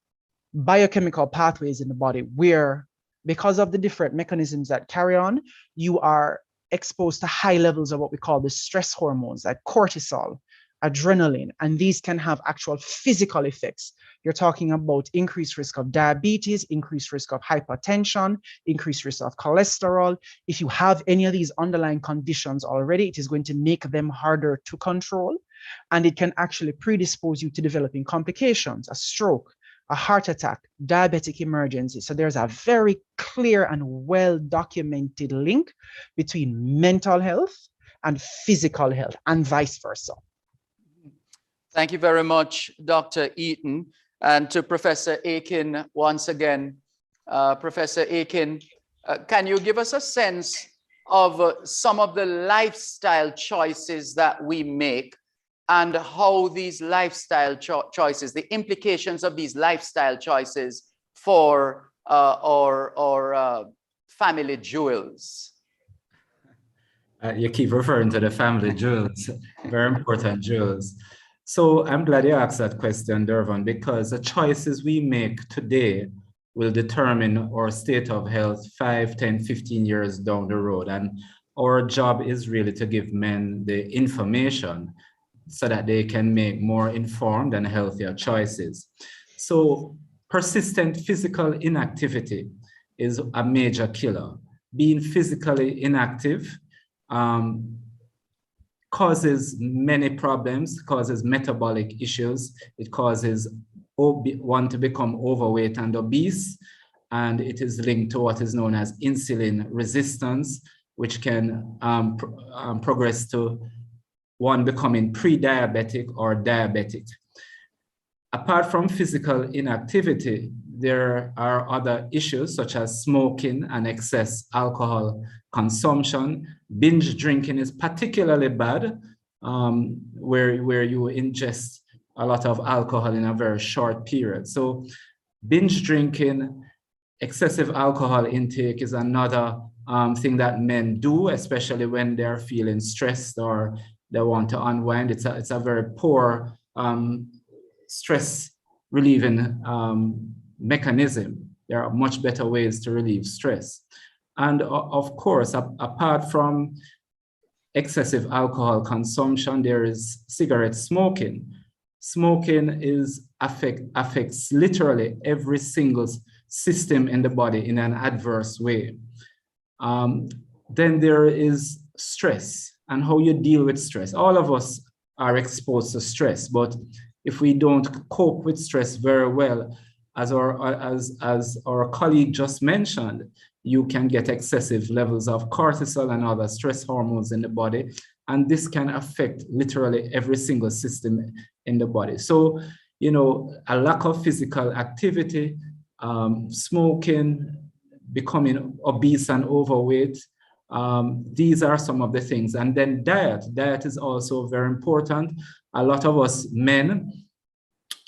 biochemical pathways in the body where, because of the different mechanisms that carry on, you are exposed to high levels of what we call the stress hormones like cortisol, adrenaline, and these can have actual physical effects. You're talking about increased risk of diabetes, increased risk of hypertension, increased risk of cholesterol. If you have any of these underlying conditions already, it is going to make them harder to control, and it can actually predispose you to developing complications, a stroke, a heart attack, diabetic emergency. So there's a very clear and well-documented link between mental health and physical health and vice versa. Thank you very much, Dr. Eaton. And to Professor Akin once again. Professor Akin, can you give us a sense of some of the lifestyle choices that we make and how these lifestyle choices, the implications of these lifestyle choices for our family jewels? You keep referring to the family jewels, very important jewels. So I'm glad you asked that question, Dervan, because the choices we make today will determine our state of health 5, 10, 15 years down the road. And our job is really to give men the information so that they can make more informed and healthier choices. So persistent physical inactivity is a major killer. Being physically inactive causes many problems, causes metabolic issues. It causes one to become overweight and obese, and it is linked to what is known as insulin resistance, which can progress to one becoming pre-diabetic or diabetic. Apart from physical inactivity, there are other issues such as smoking and excess alcohol consumption. Binge drinking is particularly bad, where you ingest a lot of alcohol in a very short period. So binge drinking, excessive alcohol intake is another thing that men do, especially when they're feeling stressed or they want to unwind. It's a very poor stress relieving mechanism. There are much better ways to relieve stress. And of course, apart from excessive alcohol consumption, there is cigarette smoking. Smoking affects literally every single system in the body in an adverse way. Then there is stress and how you deal with stress. All of us are exposed to stress, but if we don't cope with stress very well, as our colleague just mentioned, you can get excessive levels of cortisol and other stress hormones in the body, and this can affect literally every single system in the body. So, a lack of physical activity, smoking, becoming obese and overweight, these are some of the things. And then diet. Diet is also very important. A lot of us men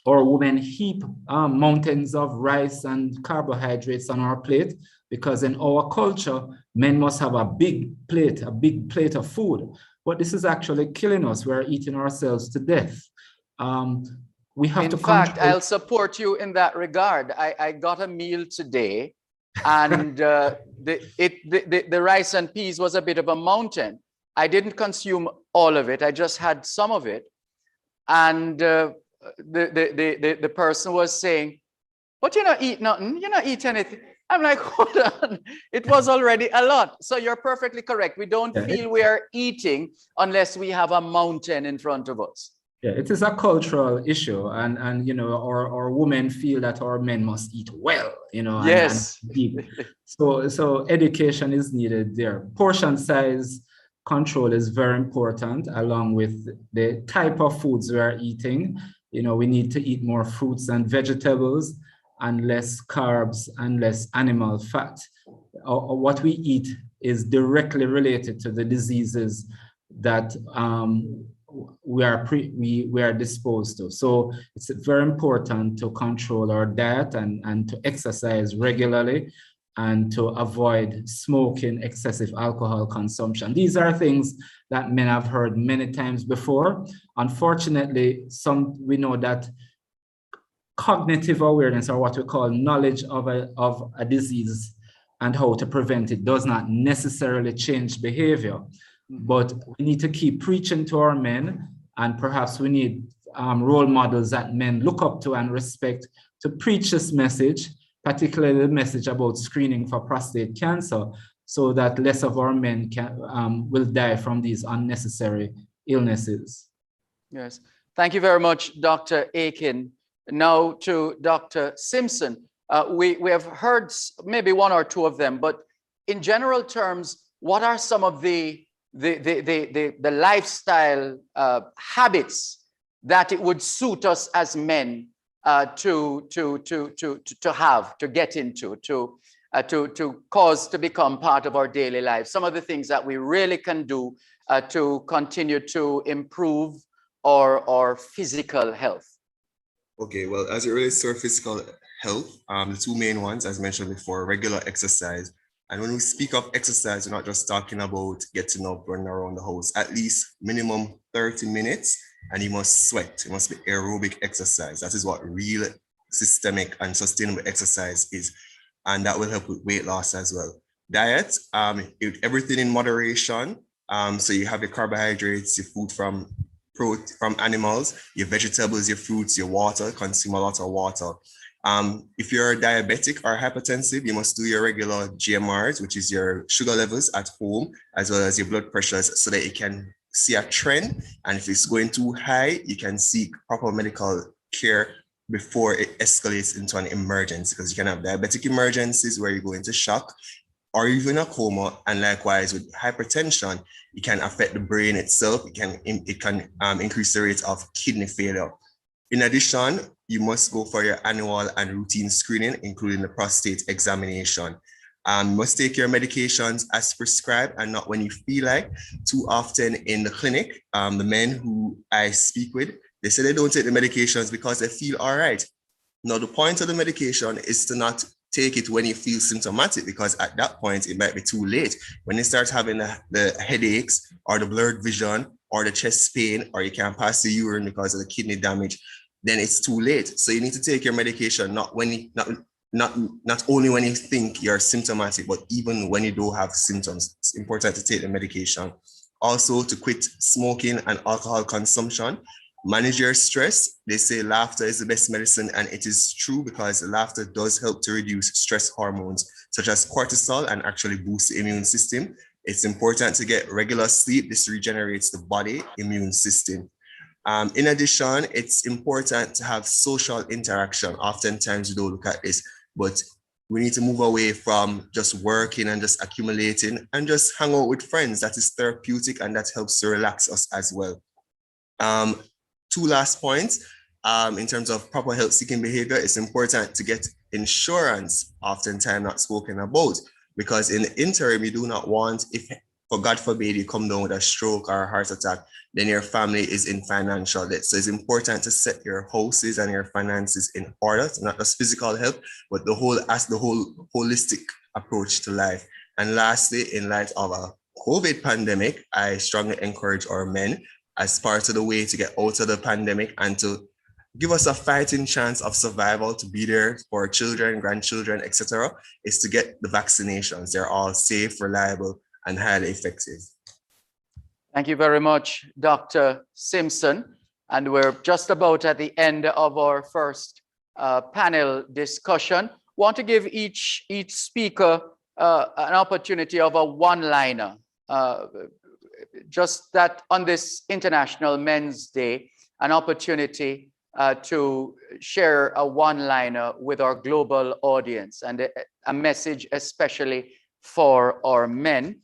or women heap mountains of rice and carbohydrates on our plate, because in our culture, men must have a big plate of food. But this is actually killing us. We're eating ourselves to death. we have In to fact, control. I'll support you in that regard. I got a meal today, and the rice and peas was a bit of a mountain. I didn't consume all of it. I just had some of it. And the person was saying, but you not eat nothing, you not eat anything. I'm like, hold on, it was already a lot. So you're perfectly correct. We don't feel we are eating unless we have a mountain in front of us. Yeah, it is a cultural issue, and you know, our women feel that our men must eat well, you know. Yes. So education is needed there. Portion size control is very important, along with the type of foods we are eating. You know, we need to eat more fruits and vegetables, and less carbs and less animal fat. What we eat is directly related to the diseases that we are disposed to. So it's very important to control our diet and to exercise regularly, and to avoid smoking, excessive alcohol consumption. These are things that men have heard many times before. Unfortunately, we know that cognitive awareness, or what we call knowledge of a disease and how to prevent it, does not necessarily change behavior. But we need to keep preaching to our men, and perhaps we need role models that men look up to and respect to preach this message, particularly the message about screening for prostate cancer, so that less of our men will die from these unnecessary illnesses. Yes, thank you very much, Dr. Aiken. Now to Dr. Simpson. We have heard maybe one or two of them, but in general terms, what are some of the lifestyle habits that it would suit us as men to have, to get into, to cause to become part of our daily lives? Some of the things that we really can do to continue to improve our physical health. Okay, well, as it relates to our physical health, the two main ones, as mentioned before, regular exercise. And when we speak of exercise, we're not just talking about getting up, running around the house. At least minimum 30 minutes, and you must sweat. It must be aerobic exercise. That is what real systemic and sustainable exercise is. And that will help with weight loss as well. Diet, everything in moderation. So you have your carbohydrates, your food from animals, your vegetables, your fruits, your water, consume a lot of water. If you're diabetic or hypertensive, you must do your regular GMRs, which is your sugar levels at home, as well as your blood pressures, so that you can see a trend. And if it's going too high, you can seek proper medical care before it escalates into an emergency, because you can have diabetic emergencies where you go into shock or even a coma. And likewise with hypertension, it can affect the brain itself. It can increase the rate of kidney failure. In addition, you must go for your annual and routine screening, including the prostate examination. You must take your medications as prescribed and not when you feel like. Too often in the clinic, the men who I speak with, they say they don't take the medications because they feel all right. Now, the point of the medication is to not take it when you feel symptomatic, because at that point, it might be too late. When you start having the headaches or the blurred vision or the chest pain, or you can't pass the urine because of the kidney damage, then it's too late. So you need to take your medication not only when you think you're symptomatic, but even when you don't have symptoms. It's important to take the medication. Also, to quit smoking and alcohol consumption. Manage your stress. They say laughter is the best medicine, and it is true, because laughter does help to reduce stress hormones such as cortisol and actually boost the immune system. It's important to get regular sleep. This regenerates the body immune system. In addition, it's important to have social interaction. Oftentimes we don't look at this, but we need to move away from just working and just accumulating and just hang out with friends. That is therapeutic, and that helps to relax us as well. Two last points. In terms of proper health seeking behavior, it's important to get insurance, oftentimes not spoken about, because in the interim, you do not want, if for God forbid you come down with a stroke or a heart attack, then your family is in financial debt. So it's important to set your houses and your finances in order, not just physical health, but the whole holistic approach to life. And lastly, in light of a COVID pandemic, I strongly encourage our men, as part of the way to get out of the pandemic and to give us a fighting chance of survival to be there for children, grandchildren, etc., is to get the vaccinations. They're all safe, reliable, and highly effective. Thank you very much, Dr. Simpson. And we're just about at the end of our first panel discussion. Want to give each speaker an opportunity of a one-liner. Just that on this International Men's Day, an opportunity to share a one-liner with our global audience and a message especially for our men.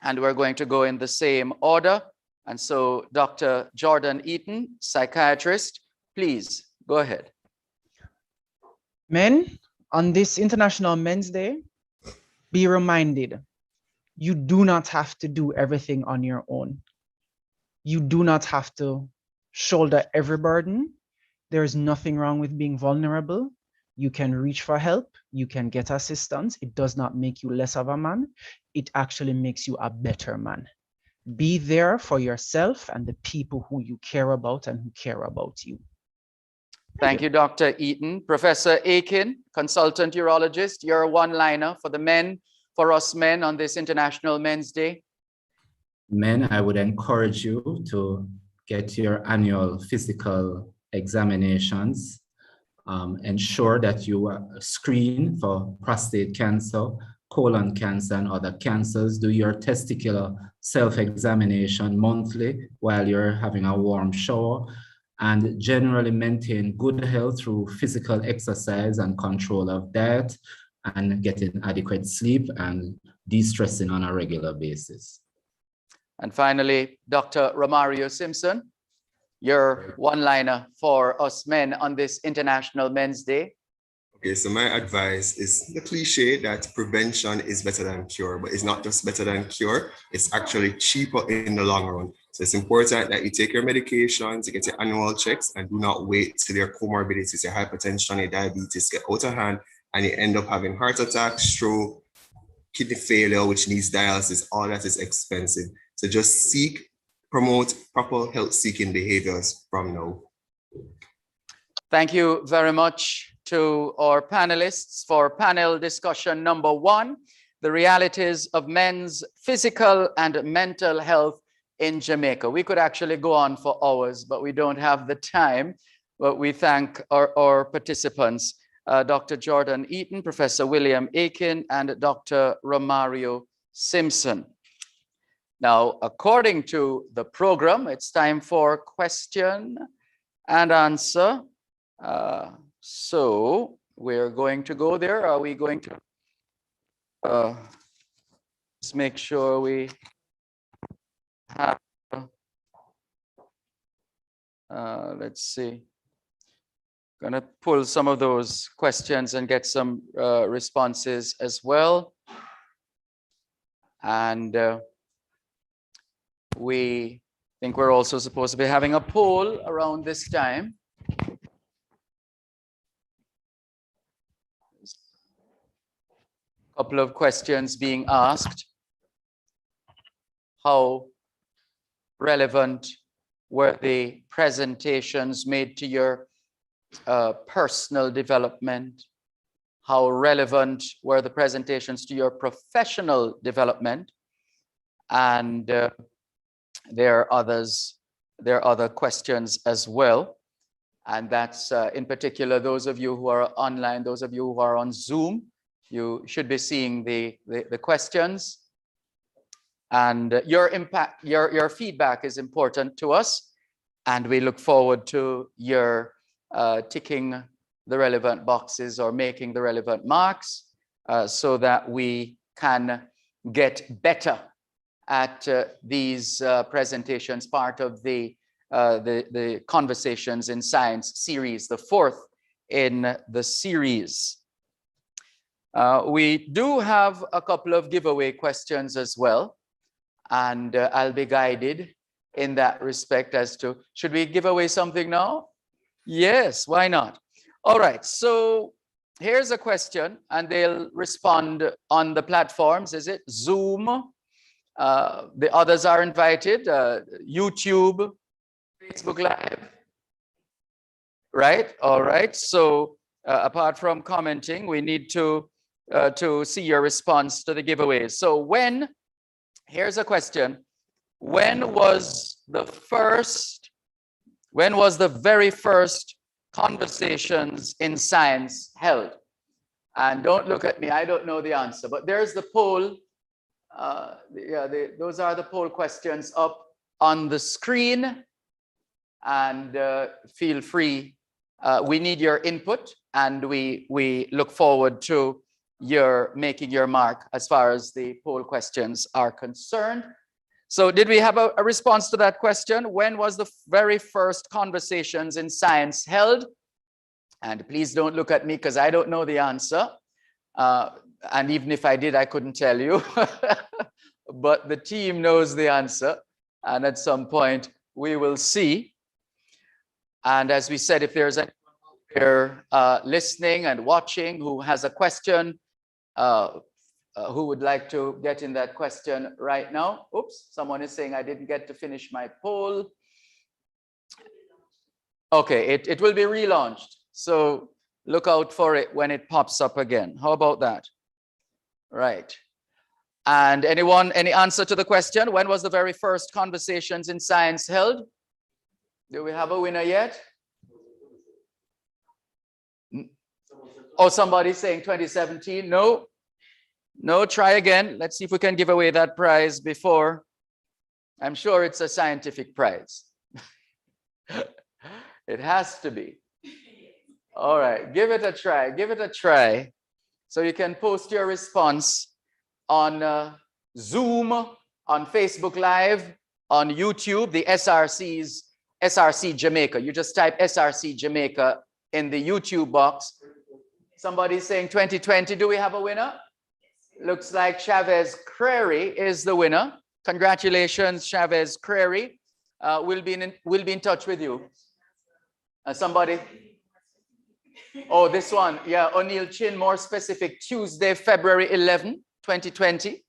And we're going to go in the same order. And so Dr. Jordan Eaton, psychiatrist, please go ahead. Men, on this International Men's Day, be reminded, you do not have to do everything on your own. You do not have to shoulder every burden. There is nothing wrong with being vulnerable. You can reach for help. You can get assistance. It does not make you less of a man. It actually makes you a better man. Be there for yourself and the people who you care about and who care about you. Thank you, Dr. Eaton. Professor Aiken, consultant urologist, your one-liner for the men, for us men on this International Men's Day. Men, I would encourage you to get your annual physical examinations. Ensure that you screen for prostate cancer, colon cancer, and other cancers. Do your testicular self-examination monthly while you're having a warm shower, and generally maintain good health through physical exercise and control of diet, and getting adequate sleep and de-stressing on a regular basis. And finally, Dr. Romario Simpson, your one-liner for us men on this International Men's Day. Okay, so my advice is the cliche that prevention is better than cure, but it's not just better than cure, it's actually cheaper in the long run. So it's important that you take your medications, you get your annual checks, and do not wait till your comorbidities, your hypertension, your diabetes get out of hand, and you end up having heart attack, stroke, kidney failure, which needs dialysis. All that is expensive. So just promote proper health-seeking behaviors from now. Thank you very much to our panelists for panel discussion number 1, the realities of men's physical and mental health in Jamaica. We could actually go on for hours, but we don't have the time. But we thank our participants, Dr. Jordan Eaton, Professor William Aiken, and Dr. Romario Simpson. Now, according to the program, it's time for question and answer. So we're going to go there. Are we going to just make sure we have, let's see, gonna pull some of those questions and get some responses as well. And we think we're also supposed to be having a poll around this time. Couple of questions being asked. How relevant were the presentations made to your personal development? How relevant were the presentations to your professional development? And there are other questions as well. And that's in particular, those of you who are online, those of you who are on Zoom, you should be seeing the questions. And your feedback is important to us. And we look forward to your ticking the relevant boxes or making the relevant marks so that we can get better at these presentations, part of the Conversations in Science series, the 4th in the series. We do have a couple of giveaway questions as well, and I'll be guided in that respect as to, should we give away something now? Yes, why not? All right, so here's a question, and they'll respond on the platforms. Is it Zoom? The others are invited, YouTube, Facebook Live. right? All right. So apart from commenting, we need to see your response to the giveaways. So here's a question. When was the very first conversations in science held? And don't look at me, I don't know the answer, but there's the poll. Those are the poll questions up on the screen. And feel free, we need your input, and we look forward to your making your mark as far as the poll questions are concerned. So did we have a response to that question? When was the very first conversations in science held? And please don't look at me because I don't know the answer. And even if I did, I couldn't tell you. But the team knows the answer. And at some point, we will see. And as we said, if there's anyone here listening and watching who has a question, who would like to get in that question right now? Oops, someone is saying I didn't get to finish my poll. Okay, it will be relaunched. So look out for it when it pops up again. How about that? Right. And anyone, any answer to the question? When was the very first conversations in science held? Do we have a winner yet? Oh, somebody's saying 2017. No. No, try again. Let's see if we can give away that prize before. I'm sure it's a scientific prize. It has to be. All right, give it a try. Give it a try. So you can post your response on Zoom, on Facebook Live, on YouTube, the SRC Jamaica. You just type SRC Jamaica in the YouTube box. Somebody's saying 2020. Do we have a winner? Looks like Chavez Crary is the winner. Congratulations, Chavez Crary. We'll be in touch with you. Somebody. Oh, this one. Yeah, O'Neill Chin, more specific. Tuesday, February 11, 2020.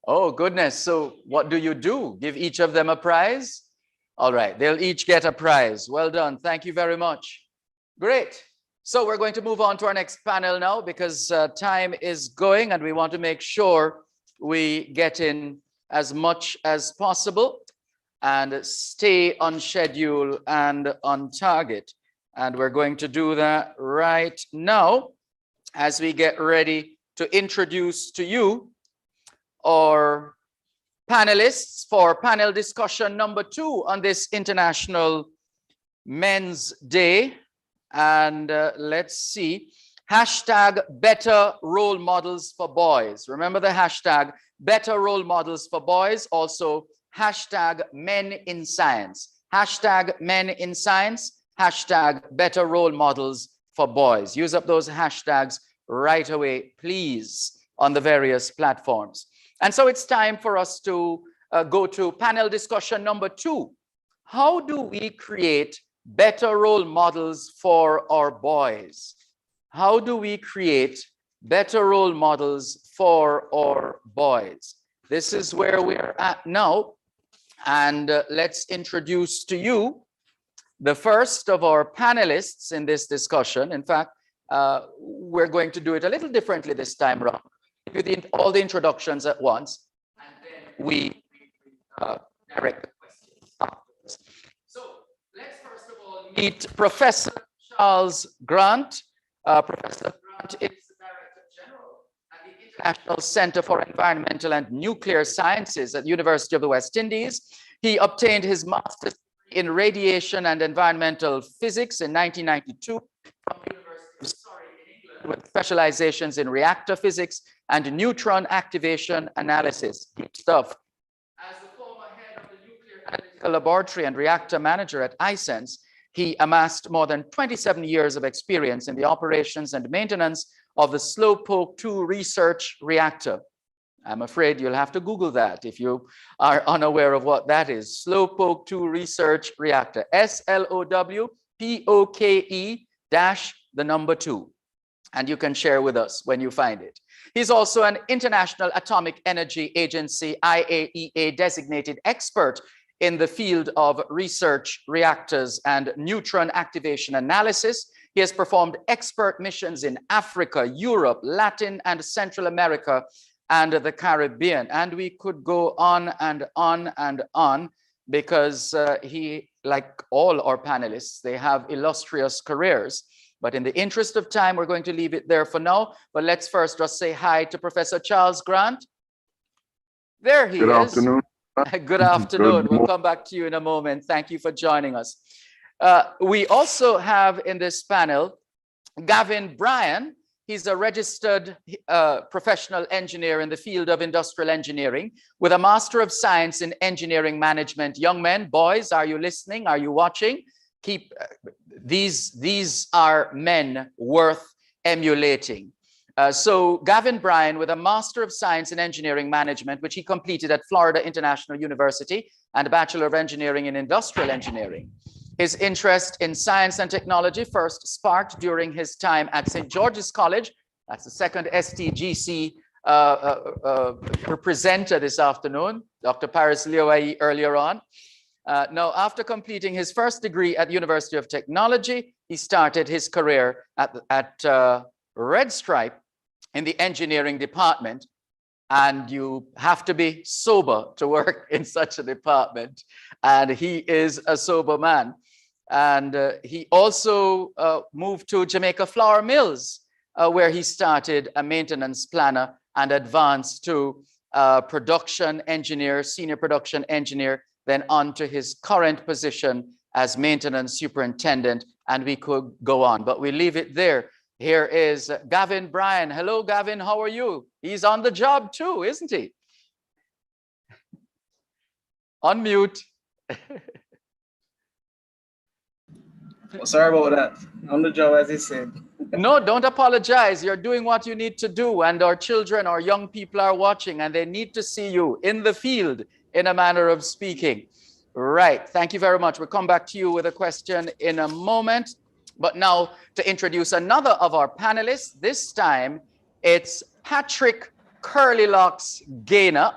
Oh, goodness. So what do? Give each of them a prize? All right, they'll each get a prize. Well done. Thank you very much. Great. So we're going to move on to our next panel now because time is going and we want to make sure we get in as much as possible and stay on schedule and on target. And we're going to do that right now as we get ready to introduce to you our panelists for panel discussion number 2 on this International Men's Day. And let's see, hashtag better role models for boys. Remember the hashtag better role models for boys. Also hashtag men in science. Hashtag men in science. Hashtag better role models for boys. Use up those hashtags right away, please, on the various platforms. And so it's time for us to go to panel discussion number 2. How do we create better role models for our boys? How do we create better role models for our boys? This is where we're at now. And let's introduce to you the first of our panelists in this discussion. In fact, we're going to do it a little differently this time around. All the introductions at once, and then we direct the questions afterwards. So let's first of all meet Professor Charles Grant. Professor Grant is the Director General at the International Center for Environmental and Nuclear Sciences at the University of the West Indies. He obtained his master's in Radiation and Environmental Physics in 1992 from the University of Surrey in England, with specializations in reactor physics and neutron activation analysis. Deep stuff. As the former head of the Nuclear Analytical Laboratory and reactor manager at iSense, he amassed more than 27 years of experience in the operations and maintenance of the Slowpoke 2 research reactor. I'm afraid you'll have to Google that if you are unaware of what that is. Slowpoke 2 research reactor. SLOWPOKE-2. And you can share with us when you find it. He's also an International Atomic Energy Agency, IAEA designated expert in the field of research, reactors, and neutron activation analysis. He has performed expert missions in Africa, Europe, Latin and Central America, and the Caribbean. And we could go on and on and on, because he, like all our panelists, they have illustrious careers. But in the interest of time, we're going to leave it there for now. But let's first just say hi to Professor Charles Grant. There he is. Good afternoon. Good afternoon. We'll come back to you in a moment. Thank you for joining us. We also have in this panel Gavin Bryan. He's a registered professional engineer in the field of industrial engineering with a Master of Science in Engineering Management. Young men, boys, are you listening? Are you watching? Keep these are men worth emulating. So Gavin Bryan, with a Master of Science in Engineering Management, which he completed at Florida International University, and a Bachelor of Engineering in Industrial Engineering. His interest in science and technology first sparked during his time at St. George's College. That's the second STGC presenter this afternoon, Dr. Paris Liouai earlier on. Now, after completing his first degree at the University of Technology, he started his career at Red Stripe in the engineering department. And you have to be sober to work in such a department. And he is a sober man. And he also moved to Jamaica Flour Mills, where he started a maintenance planner and advanced to production engineer, senior production engineer, then on to his current position as maintenance superintendent. And we could go on, but we leave it there. Here is Gavin Bryan. Hello, Gavin, how are you? He's on the job too, isn't he? Unmute. Sorry about that. On the job, as he said. No, don't apologize. You're doing what you need to do. And our children, our young people are watching, and they need to see you in the field, in a manner of speaking. Right. Thank you very much. We'll come back to you with a question in a moment. But now to introduce another of our panelists, this time it's Patrick Curly Locks Gaynor.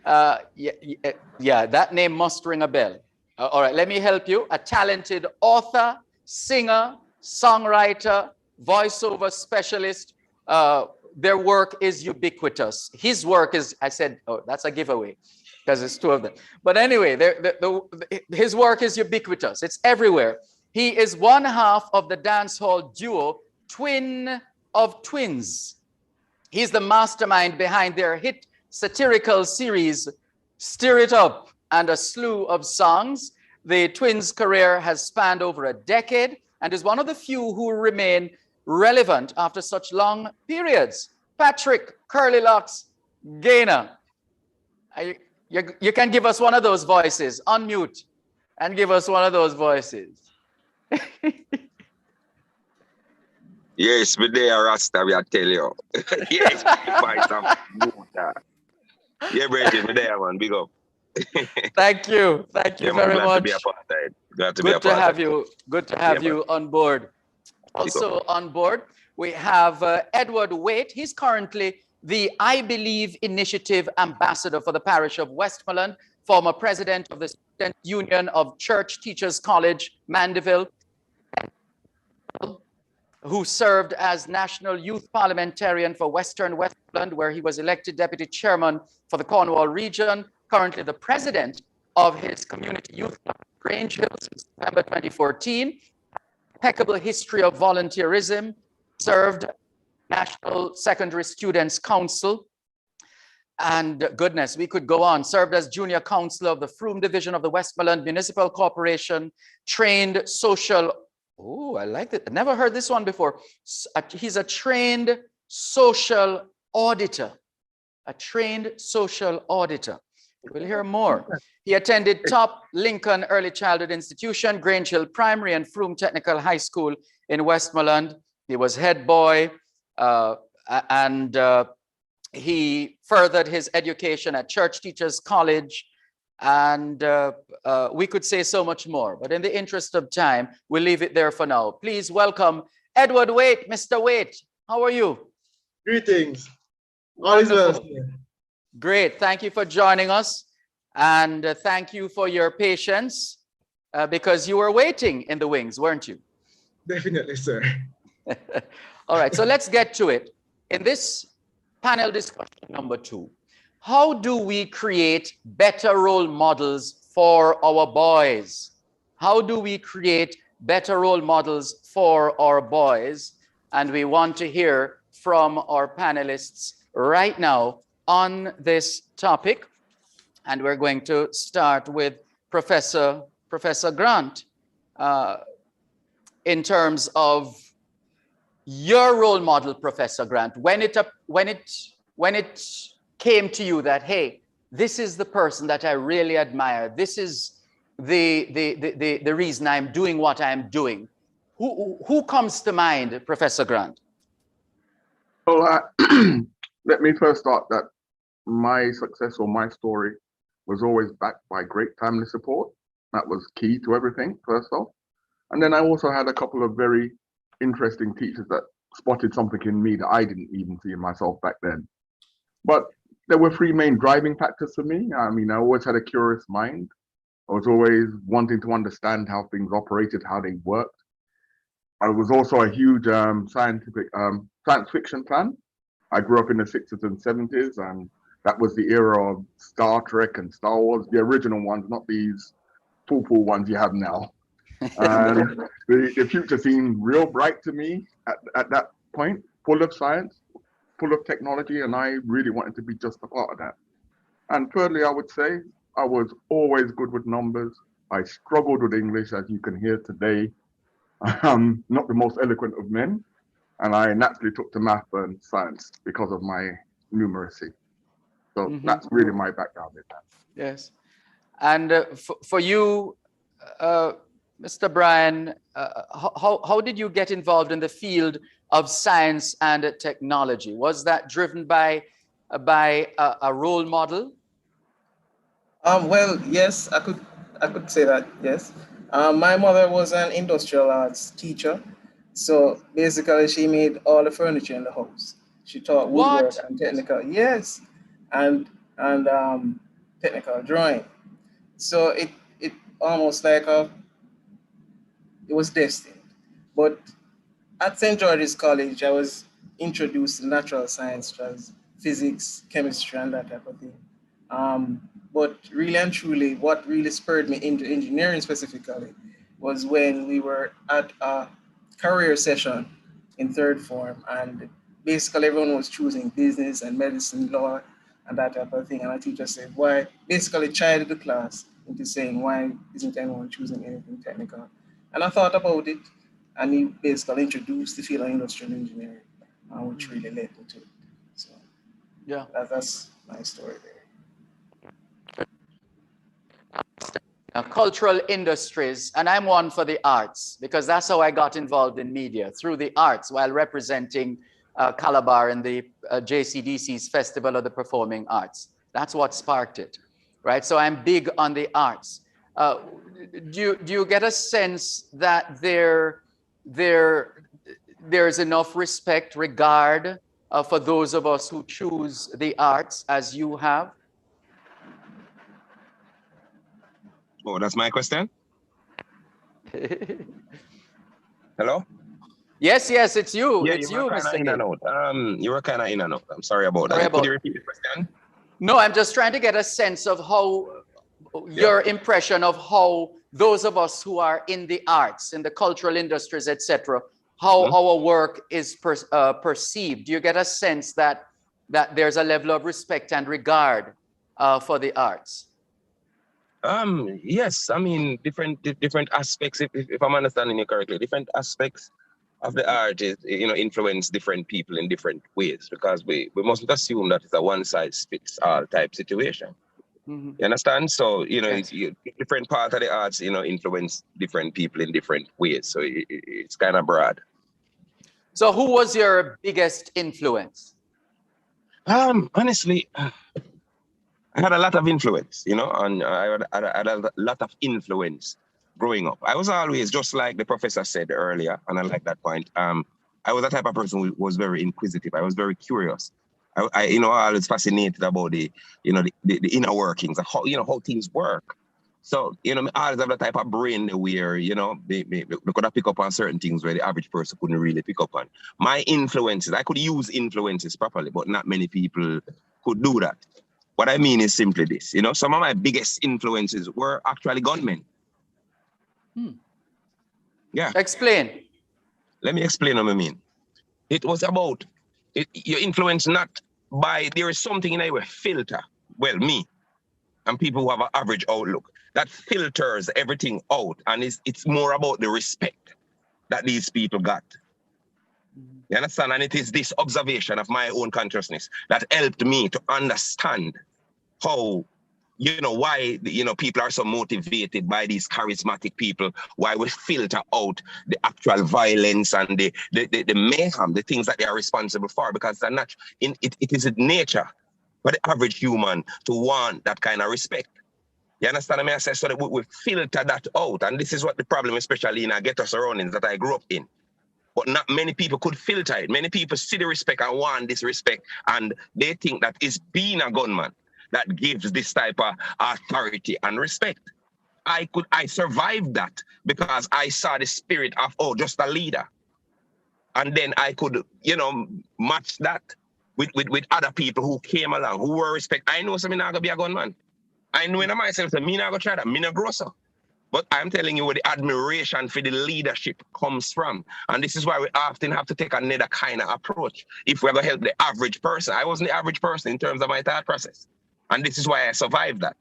Yeah, that name must ring a bell. All right, let me help you. A talented author, singer, songwriter, voiceover specialist. Their work is ubiquitous. His work is, I said, oh, that's a giveaway because it's two of them. But anyway, his work is ubiquitous. It's everywhere. He is one half of the dancehall duo Twin of Twins. He's the mastermind behind their hit satirical series, Stir It Up, and a slew of songs. The Twins' career has spanned over a decade and is one of the few who remain relevant after such long periods. Patrick Curly Locks Gaynor. You can give us one of those voices. Unmute and give us one of those voices. Yes, but they are Rasta, I tell you. Yes, yeah, Bridget, but they are one. Big up. Thank you. Thank you very much. Glad to be a part. Good to have you. Good to have you on board. Also on board, we have Edward Waite. He's currently the I Believe Initiative Ambassador for the parish of Westmoreland, former president of the Student Union of Church Teachers College, Mandeville, who served as National Youth Parliamentarian for Western Westmoreland, where he was elected Deputy Chairman for the Cornwall region, currently the president of his community youth club, Grange Hill, since September 2014. Impeccable history of volunteerism, served National Secondary Students Council, and goodness, we could go on. Served as junior counselor of the Frome Division of the Westmoreland Municipal Corporation, trained social, oh, I like that. I never heard this one before. He's a trained social auditor, a trained social auditor. We'll hear more. He attended Top Lincoln Early Childhood Institution, Grange Hill Primary, and Frome Technical High School in Westmoreland. He was head boy, and he furthered his education at Church Teachers College, and we could say so much more, but in the interest of time, we'll leave it there for now. Please welcome Edward Waite. Mr. Waite, how are you? Greetings. All is well. Great, thank you for joining us. And thank you for your patience because you were waiting in the wings, weren't you? Definitely, sir. All right, so let's get to it. In this panel discussion number 2, how do we create better role models for our boys? How do we create better role models for our boys? And we want to hear from our panelists right now on this topic. And we're going to start with Professor Grant. In terms of your role model, Professor Grant, when it came to you that, hey, this is the person that I really admire, this is the reason I'm doing what I'm doing, who comes to mind, Professor Grant? Well, let me first start that my success or my story was always backed by great family support. That was key to everything, first off. And then I also had a couple of very interesting teachers that spotted something in me that I didn't even see in myself back then. But there were 3 main driving factors for me. I mean, I always had a curious mind. I was always wanting to understand how things operated, how they worked. I was also a huge science fiction fan. I grew up in the 60s and 70s, and that was the era of Star Trek and Star Wars, the original ones, not these poo-poo ones you have now. And the future seemed real bright to me at that point, full of science, full of technology, and I really wanted to be just a part of that. And thirdly, I would say I was always good with numbers. I struggled with English, as you can hear today. Not the most eloquent of men, and I naturally took to math and science because of my numeracy. So that's really my background in that. Yes. And for you, Mr. Brian, how did you get involved in the field of science and technology? Was that driven by a role model? Well, yes, I could say that, yes. My mother was an industrial arts teacher. So basically she made all the furniture in the house. She taught woodwork and technical, yes, and technical drawing. So it almost like it was destined. But at St. George's College, I was introduced to natural science, such as physics, chemistry, and that type of thing. But really and truly, what really spurred me into engineering specifically was when we were at a career session in 3rd form, and basically everyone was choosing business and medicine, law, and that type of thing. And our teacher said, why, basically chided the class into saying, why isn't anyone choosing anything technical? And I thought about it, and he basically introduced the field of industrial engineering, which really led me to it. So yeah, that's my story there. Cultural industries, and I'm one for the arts because that's how I got involved in media, through the arts, while representing Calabar in the JCDC's Festival of the Performing Arts. That's what sparked it, right? So I'm big on the arts. Do you get a sense that there's enough respect, regard for those of us who choose the arts as you have? Oh, that's my question? Hello? Yes, it's you. Yeah, it's you, Mr. In and out. You were kind of in and out. I'm sorry about that. Could you repeat the question? No, I'm just trying to get a sense of how your impression of how those of us who are in the arts, in the cultural industries, etc., how our work is perceived. Do you get a sense that there's a level of respect and regard for the arts? Yes, I mean different aspects. If I'm understanding you correctly, different aspects of the art is, influence different people in different ways, because we mustn't assume that it's a one size fits all type situation. You understand? So different part of the arts influence different people in different ways. So it's kind of broad. So who was your biggest influence? Honestly, I had a lot of influence, and I had a lot of influence growing up. I was always, just like the professor said earlier, and I like that point, I was the type of person who was very inquisitive. I was very curious. I always fascinated about the inner workings of how things work. So, I always have the type of brain where, they could have pick up on certain things where the average person couldn't really pick up on. My influences, I could use influences properly, but not many people could do that. What I mean is simply this, some of my biggest influences were actually gunmen. Yeah. Explain. Let me explain what I mean. It was about, your influence not by, there is something in our filter, well, me, and people who have an average outlook, that filters everything out, and it's more about the respect that these people got. You understand? And it is this observation of my own consciousness that helped me to understand how, why, people are so motivated by these charismatic people, why we filter out the actual violence and the mayhem, the things that they are responsible for, because they're not, it is in nature for the average human to want that kind of respect. You understand what I say? So that we filter that out. And this is what the problem, especially in our ghetto surroundings that I grew up in. But not many people could filter it. Many people see the respect and want this respect, and they think that it's being a gunman that gives this type of authority and respect. I survived that because I saw the spirit of, just a leader. And then I could, match that with other people who came along, who were respect. I know something not gonna be a gunman. I know in myself that me not gonna try that, me not grow so. But I'm telling you where the admiration for the leadership comes from. And this is why we often have to take another kind of approach if we're gonna help the average person. I wasn't the average person in terms of my thought process. And this is why I survived that.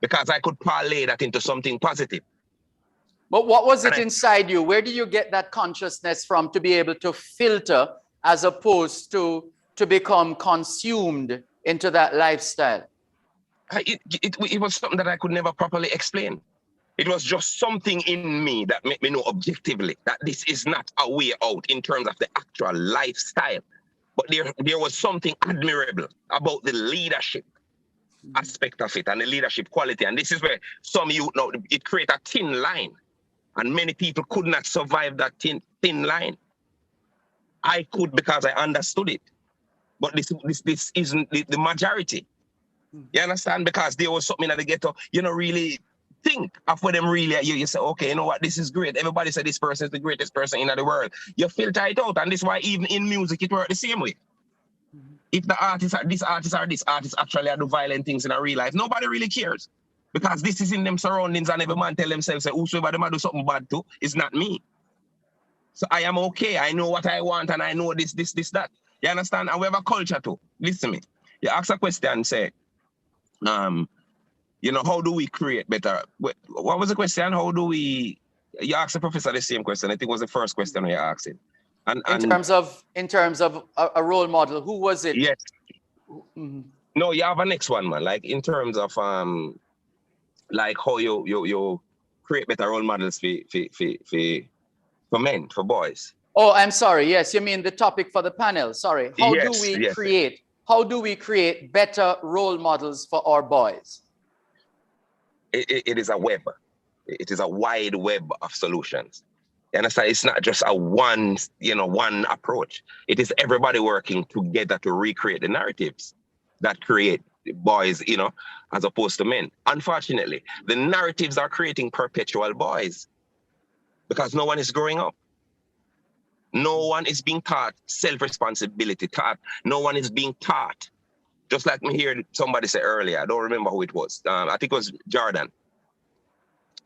Because I could parlay that into something positive. But what was it inside you? Where did you get that consciousness from to be able to filter as opposed to become consumed into that lifestyle? It was something that I could never properly explain. It was just something in me that made me know objectively that this is not a way out in terms of the actual lifestyle. But there was something admirable about the leadership aspect of it and the leadership quality. And this is where some youth now, it creates a thin line. And many people could not survive that thin line. I could because I understood it. But this isn't the majority. You understand? Because there was something in the ghetto, really think of what them really are. You say, okay, you know what, this is great. Everybody said this person is the greatest person in the world. You filter it out. And this is why even in music, it works the same way. If the artists are this artist or this artist actually do violent things in a real life, nobody really cares. Because this is in them surroundings and every man tell themselves, whosoever them do something bad to, it's not me. So I am okay. I know what I want and I know this, that. You understand? And we have a culture too. Listen to me. You ask a question, say, how do we create better? What was the question? How do we, you asked the professor the same question. I think it was the first question you asked him. And in terms of a role model, who was it? Yes. No, you have a next one, man. Like in terms of like how you create better role models for men, for boys. Oh, I'm sorry. Yes, you mean the topic for the panel. Sorry. How do we create better role models for our boys? It is a web. It is a wide web of solutions. You understand? It's not just a one approach. It is everybody working together to recreate the narratives that create boys, as opposed to men. Unfortunately, the narratives are creating perpetual boys because no one is growing up. No one is being taught self-responsibility. No one is being taught. Just like me hear somebody say earlier, I don't remember who it was. I think it was Jordan.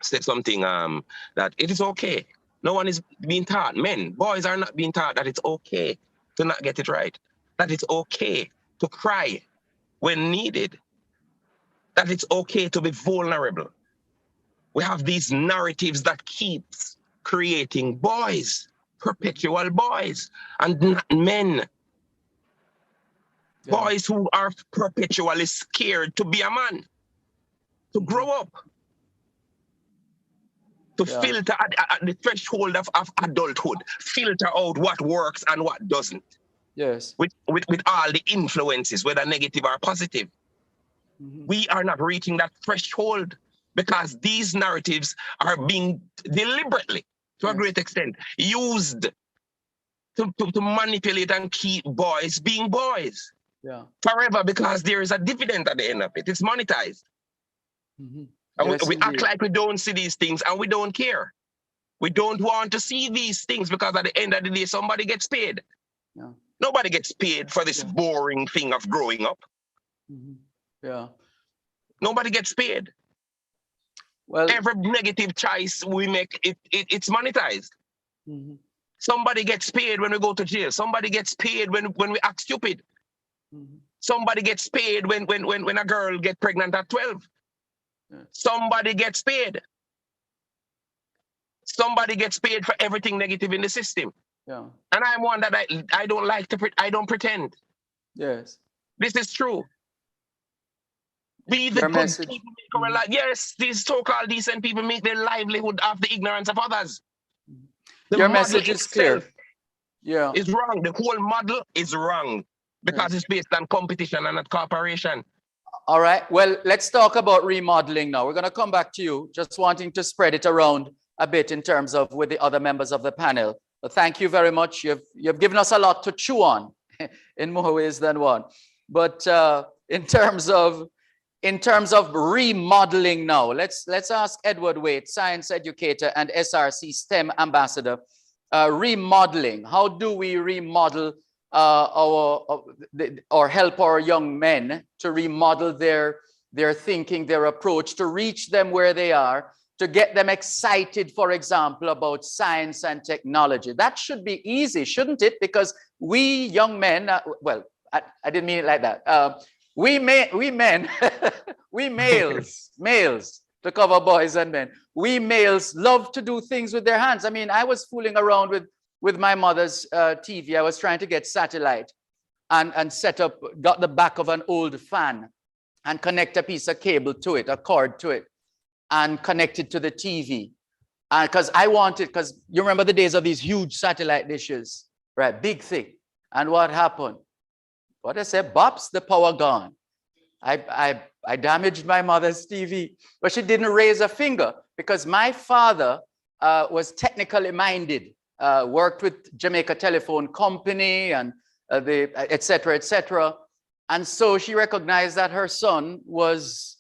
Said something that it is okay. No one is being taught. Boys are not being taught that it's okay to not get it right. That it's okay to cry when needed. That it's okay to be vulnerable. We have these narratives that keeps creating boys, perpetual boys, and not men. Yeah. Boys who are perpetually scared to be a man, to grow up, to filter at the threshold of adulthood, filter out what works and what doesn't. Yes. With all the influences, whether negative or positive. We are not reaching that threshold because these narratives are being deliberately, to a great extent, used to manipulate and keep boys being boys. Yeah. forever because there is a dividend at the end of it. It's monetized. Mhm. And Yes, we act indeed. like we don't see these things and we don't care. We don't want to see these things because at the end of the day, somebody gets paid. Yeah. Nobody gets paid for this Yeah. boring thing of growing up. Mhm. Yeah. Nobody gets paid. Well, Every negative choice we make, it's monetized. mhm, Somebody gets paid when we go to jail. Somebody gets paid when we act stupid. mhm. Somebody gets paid when a girl gets pregnant at 12. Yeah. Somebody gets paid. Somebody gets paid for everything negative in the system. Yeah. And I'm one that I don't like to, I don't pretend. Yes. This is true. We, the Your good message. people, make our life. Yes, these so-called decent people make their livelihood off the ignorance of others. The Your model message is clear. itself Yeah. is wrong. The whole model is wrong because Yes. it's based on competition and not cooperation. All right. Well, let's talk about remodeling now. We're going to come back to you, just wanting to spread it around a bit in terms of with the other members of the panel. But thank you very much. You've given us a lot to chew on in more ways than one. But in terms of remodeling now, let's ask Edward Waite, science educator and SRC STEM ambassador. Remodeling. How do we remodel or help our young men to remodel their thinking, their approach, to reach them where they are, to get them excited, for example, about science and technology? That should be easy, shouldn't it? Because we young men, well, I didn't mean it like that. We men, we males, to cover boys and men, we males love to do things with their hands. I mean, I was fooling around with my mother's TV. I was trying to get satellite and set up, got the back of an old fan and connect a piece of cable to it, a cord to it, and connect it to the TV. Because because you remember the days of these huge satellite dishes, right? Big thing. And what happened? What I said, bops, the power gone. I damaged my mother's TV, but she didn't raise a finger because my father was technically minded, worked with Jamaica Telephone Company and et cetera. And so she recognized that her son was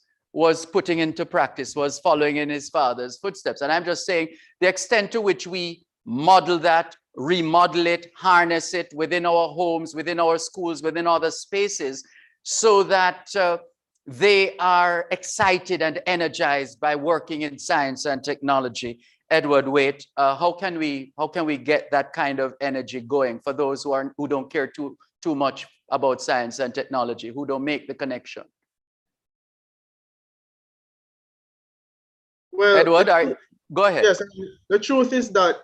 putting into practice, was following in his father's footsteps. And I'm just saying the extent to which we model that, remodel it, harness it within our homes, within our schools, within other spaces, so that they are excited and energized by working in science and technology. Edward Waite, how can we get that kind of energy going for those who don't care too much about science and technology, who don't make the connection? Well, Edward, go ahead. Yes, the truth is that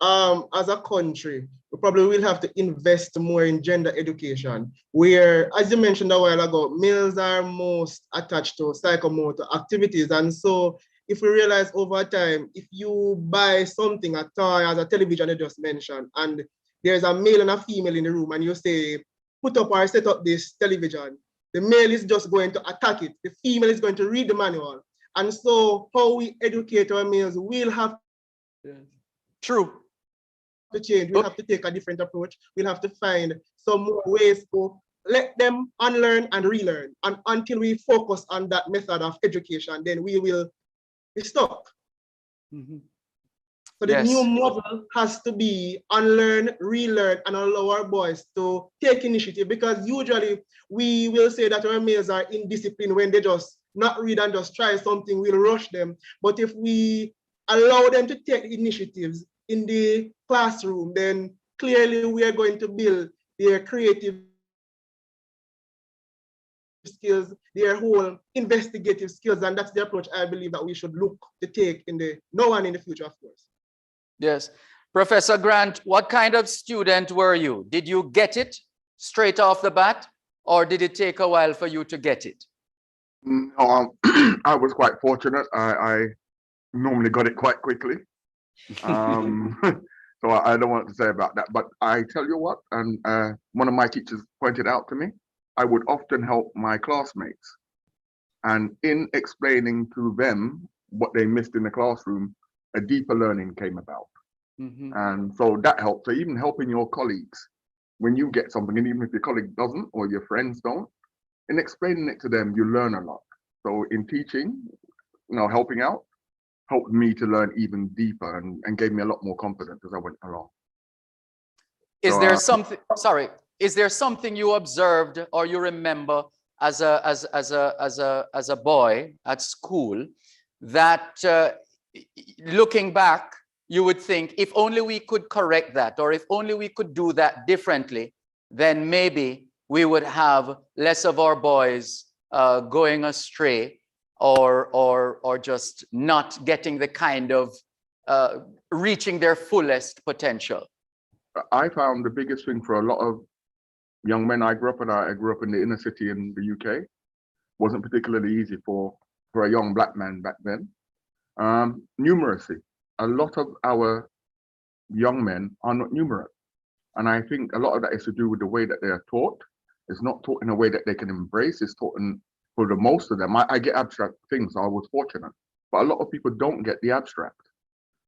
as a country, we probably will have to invest more in gender education, where, as you mentioned a while ago, males are most attached to psychomotor activities. And so if we realize over time, if you buy something, a toy, as a television you just mentioned, and there's a male and a female in the room, and you say, put up or set up this television, the male is just going to attack it. The female is going to read the manual. And so how we educate our males will have True. to change. We'll have to take a different approach. We'll have to find some more ways to let them unlearn and relearn. And until we focus on that method of education, then we will be stuck. Mm-hmm. So the new model has to be unlearn, relearn, and allow our boys to take initiative, because usually we will say that our males are indisciplined when they just not read and just try something, we'll rush them. But if we allow them to take initiatives in the classroom, then clearly we are going to build their creative skills, their whole investigative skills. And that's the approach I believe that we should look to take in the now and in the future, of course. Yes. Professor Grant, what kind of student were you? Did you get it straight off the bat, or did it take a while for you to get it? No, I was quite fortunate. I normally got it quite quickly. So I don't want to say about that, but I tell you what, and one of my teachers pointed out to me, I would often help my classmates, and in explaining to them what they missed in the classroom, a deeper learning came about. Mm-hmm. And so that helped. So even helping your colleagues when you get something, and even if your colleague doesn't or your friends don't, in explaining it to them, you learn a lot. So in teaching, helping out, helped me to learn even deeper and gave me a lot more confidence as I went along. Is there something you observed or you remember as a boy at school that looking back, you would think if only we could correct that, or if only we could do that differently, then maybe we would have less of our boys going astray or just not getting the kind of reaching their fullest potential? I found the biggest thing for a lot of young men I grew up in the inner city in the UK, wasn't particularly easy for a young black man back then. Numeracy. A lot of our young men are not numerate. And I think a lot of that is to do with the way that they are taught. It's not taught in a way that they can embrace. It's taught for the most of them. I get abstract things, so I was fortunate. But a lot of people don't get the abstract.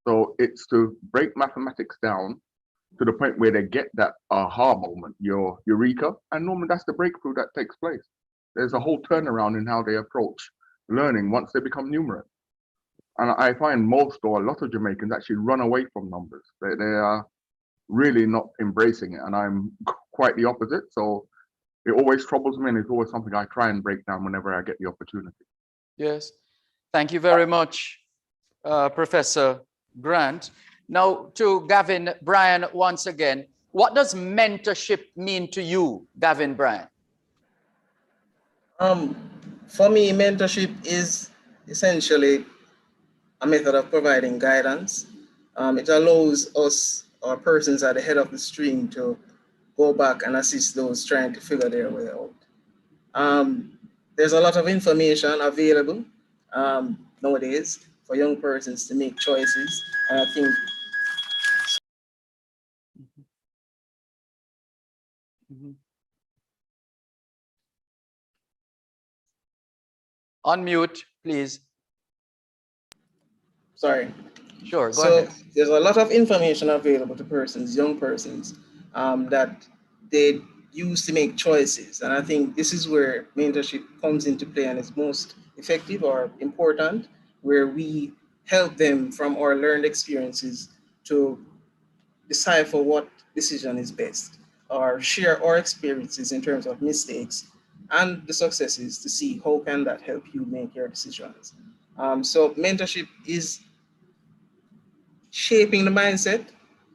So it's to break mathematics down to the point where they get that aha moment, your eureka. And normally that's the breakthrough that takes place. There's a whole turnaround in how they approach learning once they become numerate. And I find most or a lot of Jamaicans actually run away from numbers. They are really not embracing it. And I'm quite the opposite. So it always troubles me, and it's always something I try and break down whenever I get the opportunity. Yes. Thank you very much, Professor Grant. Now to Gavin Bryan once again. What does mentorship mean to you, Gavin Bryan? For me, mentorship is essentially a method of providing guidance. It allows us or persons at the head of the stream to go back and assist those trying to figure their way out. There's a lot of information available nowadays for young persons to make choices. And I think Unmute, please. Sorry. Sure, go ahead. There's a lot of information available to persons, young persons, that they use to make choices. And I think this is where mentorship comes into play and is most effective or important, where we help them from our learned experiences to decipher what decision is best, or share our experiences in terms of mistakes and the successes to see how can that help you make your decisions. So mentorship is shaping the mindset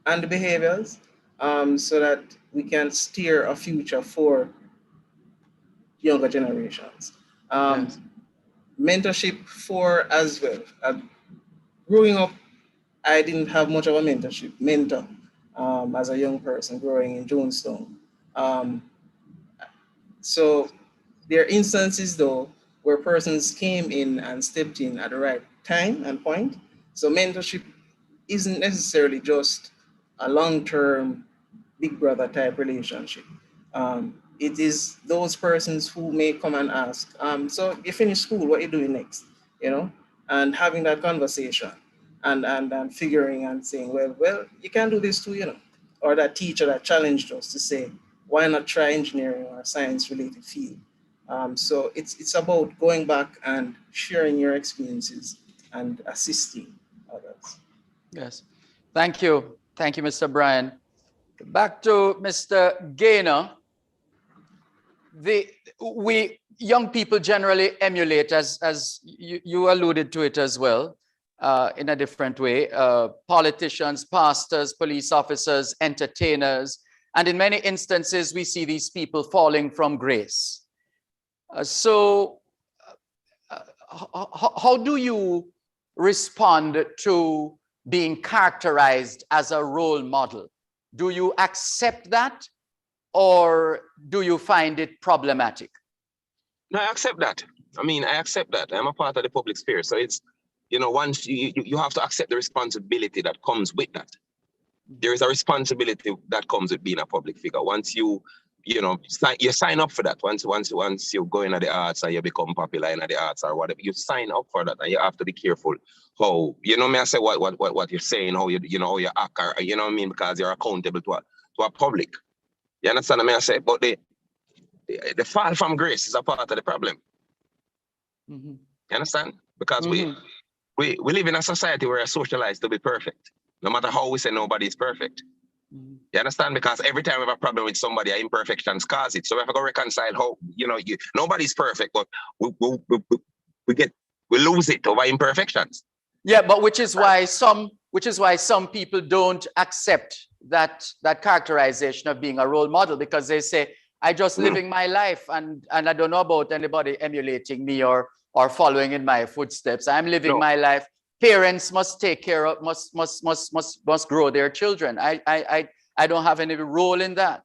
and the behaviors so that we can steer a future for younger generations. Yes. Mentorship for as well. Growing up, I didn't have much of a mentor as a young person growing in Jonestown. So there are instances though where persons came in and stepped in at the right time and point. So mentorship isn't necessarily just a long-term big brother type relationship. It is those persons who may come and ask, so you finish school, what are you doing next? And having that conversation and figuring and saying, well, you can do this too, or that teacher that challenged us to say, why not try engineering or science related field? So it's about going back and sharing your experiences and assisting others. Yes, thank you. Thank you, Mr. Bryan. Back to Mr. Gaynor. We young people generally emulate, as you alluded to it as well, in a different way, politicians, pastors, police officers, entertainers, and in many instances, we see these people falling from grace. So how do you respond to being characterized as a role model? Do you accept that, or do you find it problematic? No, I accept that. I accept that. I'm a part of the public sphere. So it's, once you have to accept the responsibility that comes with that. There is a responsibility that comes with being a public figure. Once you sign up for that. Once you go into the arts and you become popular in the arts or whatever, you sign up for that, and you have to be careful how, I say what you're saying, how how you act, or, because you're accountable to a public. You understand what I say? But the fall from grace is a part of the problem. Mhm. You understand? Because Mhm. we live in a society where we're socialized to be perfect. No matter how we say nobody is perfect. Mhm. You understand? Because every time we have a problem with somebody, our imperfections cause it. So we have to go reconcile how, nobody's perfect, but we lose it over imperfections. Yeah, but which is why some people don't accept that characterization of being a role model, because they say, I just living my life and I don't know about anybody emulating me or following in my footsteps. I'm living my life. Parents must take care of, must grow their children. I don't have any role in that.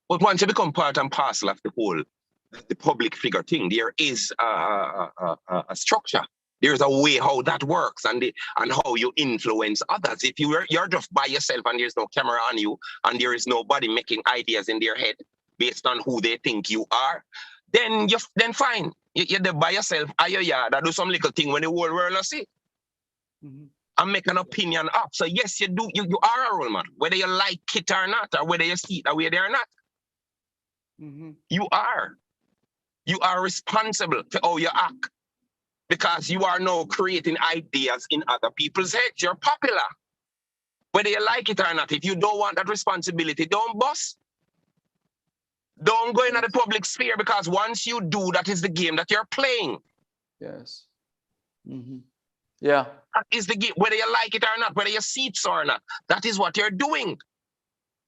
But once you become part and parcel of the public figure thing, there is a structure. There's a way how that works and how you influence others. If you're just by yourself and there's no camera on you and there is nobody making ideas in their head based on who they think you are, then fine. You're there by yourself, that do some little thing when the whole world will see. Mhm. And make an opinion up. So yes, you are a role model, whether you like it or not, or whether you see it the way they are not. Mhm. You are responsible for how you act, because you are now creating ideas in other people's heads. You're popular, whether you like it or not. If you don't want that responsibility, don't bust. Don't go into the public sphere, because once you do, that is the game that you're playing. Yes. Mhm. Yeah. That is the game, whether you like it or not, whether you see it or not. That is what you're doing.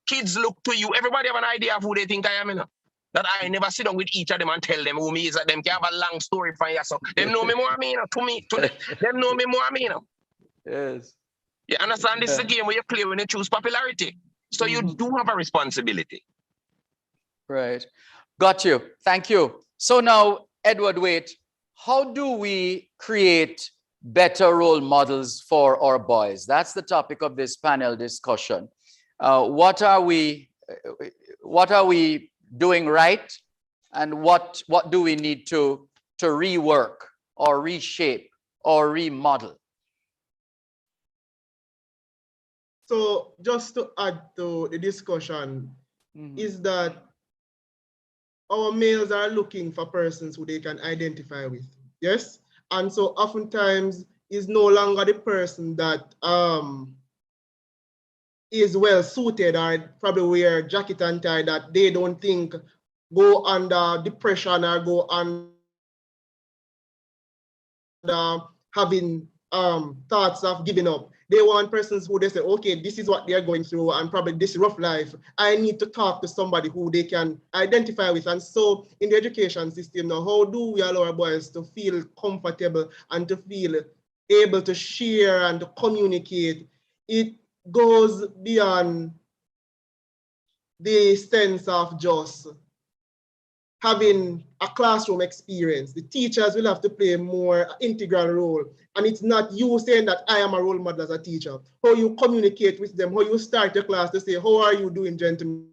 Kids look to you. Everybody have an idea of who they think I am, That I never sit down with each of them and tell them who me is. That them can have a long story for you. So them know me more me, to them know me more me, Yes. You understand? This is a game where you play when you choose popularity. So you do have a responsibility. Right. Got you. Thank you. So now, Edward Waite, how do we create better role models for our boys? That's the topic of this panel discussion. What are we doing right, and what do we need to rework or reshape or remodel? So just to add to the discussion, is that our males are looking for persons who they can identify with, yes? And so oftentimes is no longer the person that is well suited or probably wear jacket and tie that they don't think go under depression or go under having thoughts of giving up. They want persons who they say, okay, this is what they're going through and probably this rough life. I need to talk to somebody who they can identify with. And so in the education system now, how do we allow our boys to feel comfortable and to feel able to share and to communicate? It goes beyond the sense of just having a classroom experience. The teachers will have to play a more integral role. And it's not you saying that I am a role model as a teacher. How you communicate with them, how you start your class to say, how are you doing, gentlemen?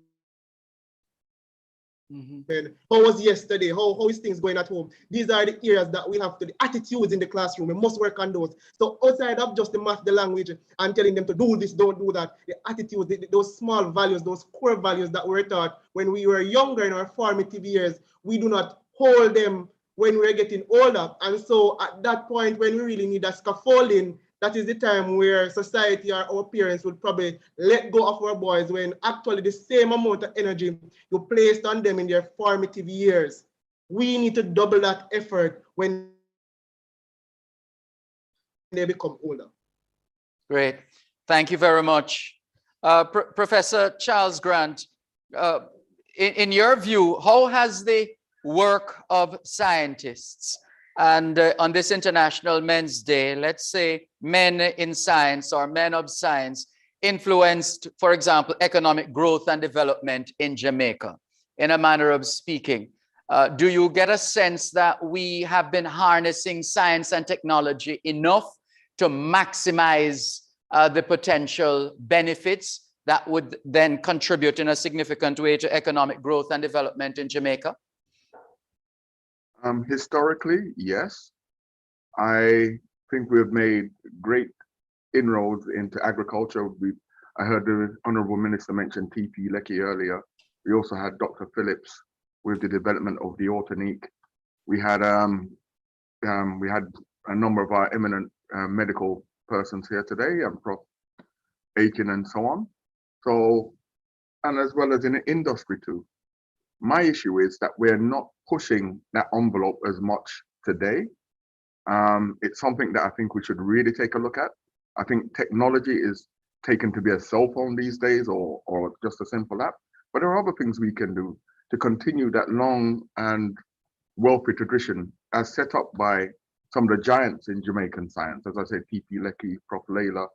How was yesterday? How is things going at home? These are the areas that we have to, the attitudes in the classroom. We must work on those. So outside of just the math, the language, and telling them to do this, don't do that, the attitudes, those small values, those core values that were taught when we were younger in our formative years, we do not hold them when we're getting older. And so at that point, when we really need a scaffolding, that is the time where society or our parents would probably let go of our boys, when actually the same amount of energy you placed on them in their formative years, we need to double that effort when they become older. Great. Thank you very much. Professor Charles Grant, in your view, how has the work of scientists and on this International Men's Day, let's say men in science or men of science, influenced, for example, economic growth and development in Jamaica, in a manner of speaking? Do you get a sense that we have been harnessing science and technology enough to maximize the potential benefits that would then contribute in a significant way to economic growth and development in Jamaica? Historically, yes. I think we've made great inroads into agriculture. I heard the Honorable Minister mention TP Lekki earlier. We also had Dr. Phillips with the development of the Autonique. We had a number of our eminent medical persons here today, and Prof. Aiken and so on. So, and as well as in the industry too. My issue is that we're not pushing that envelope as much today. It's something that I think we should really take a look at. I think technology is taken to be a cell phone these days, or just a simple app. But there are other things we can do to continue that long and wealthy tradition as set up by some of the giants in Jamaican science. As I said, P.P. Lecky, Prof. Layla,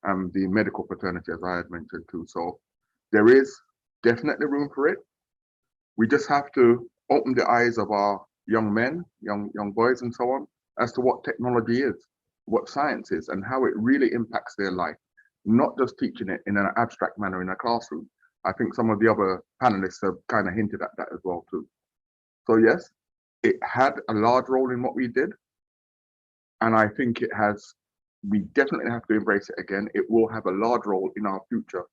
and the medical fraternity, as I had mentioned too. So there is definitely room for it. We just have to open the eyes of our young men, young boys and so on, as to what technology is, what science is, and how it really impacts their life. Not just teaching it in an abstract manner in a classroom. I think some of the other panelists have kind of hinted at that as well too. So yes, it had a large role in what we did. And I think we definitely have to embrace it again. It will have a large role in our future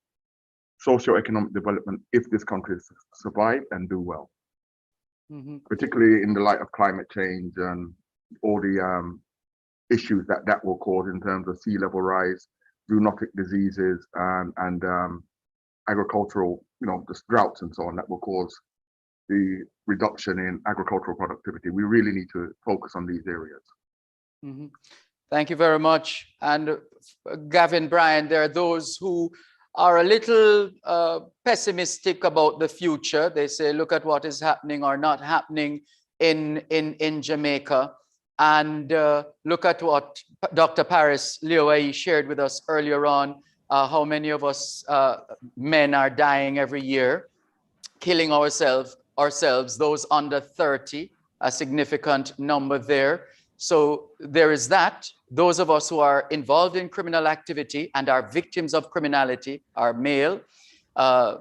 socio-economic development if this country survive and do well. Particularly in the light of climate change and all the issues that will cause in terms of sea level rise, zoonotic diseases, and agricultural, just droughts and so on that will cause the reduction in agricultural productivity. We really need to focus on these areas. Thank you very much. And Gavin Bryan, there are those who are a little pessimistic about the future. They say, look at what is happening or not happening in Jamaica. And look at what Dr. Paris Lioai shared with us earlier on, how many of us men are dying every year, killing ourselves, those under 30, a significant number there. So there is that. Those of us who are involved in criminal activity and are victims of criminality are male. I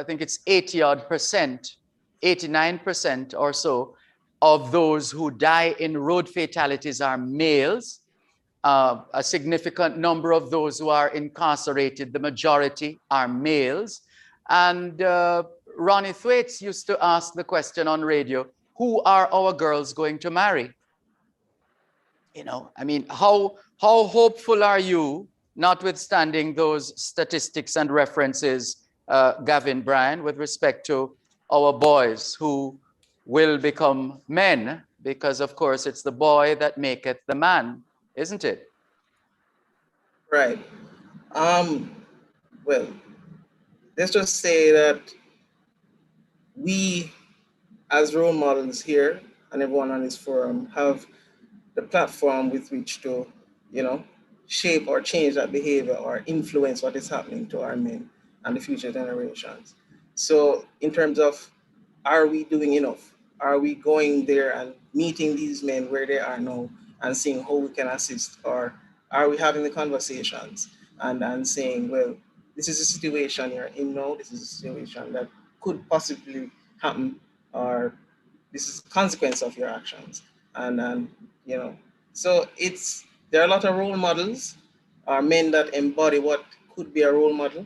think it's 80% 89% or so of those who die in road fatalities are males. A significant number of those who are incarcerated, the majority are males. And Ronnie Thwaites used to ask the question on radio, who are our girls going to marry? I mean, how hopeful are you, notwithstanding those statistics and references, Gavin Bryan, with respect to our boys who will become men? Because, of course, it's the boy that maketh the man, isn't it? Right. Well, let's just say that we, as role models here, and everyone on this forum, have the platform with which to, shape or change that behavior or influence what is happening to our men and the future generations. So in terms of, are we doing enough? Are we going there and meeting these men where they are now and seeing how we can assist? Or are we having the conversations and saying, well, this is a situation you're in now, this is a situation that could possibly happen, or this is a consequence of your actions. And so there are a lot of role models, men that embody what could be a role model,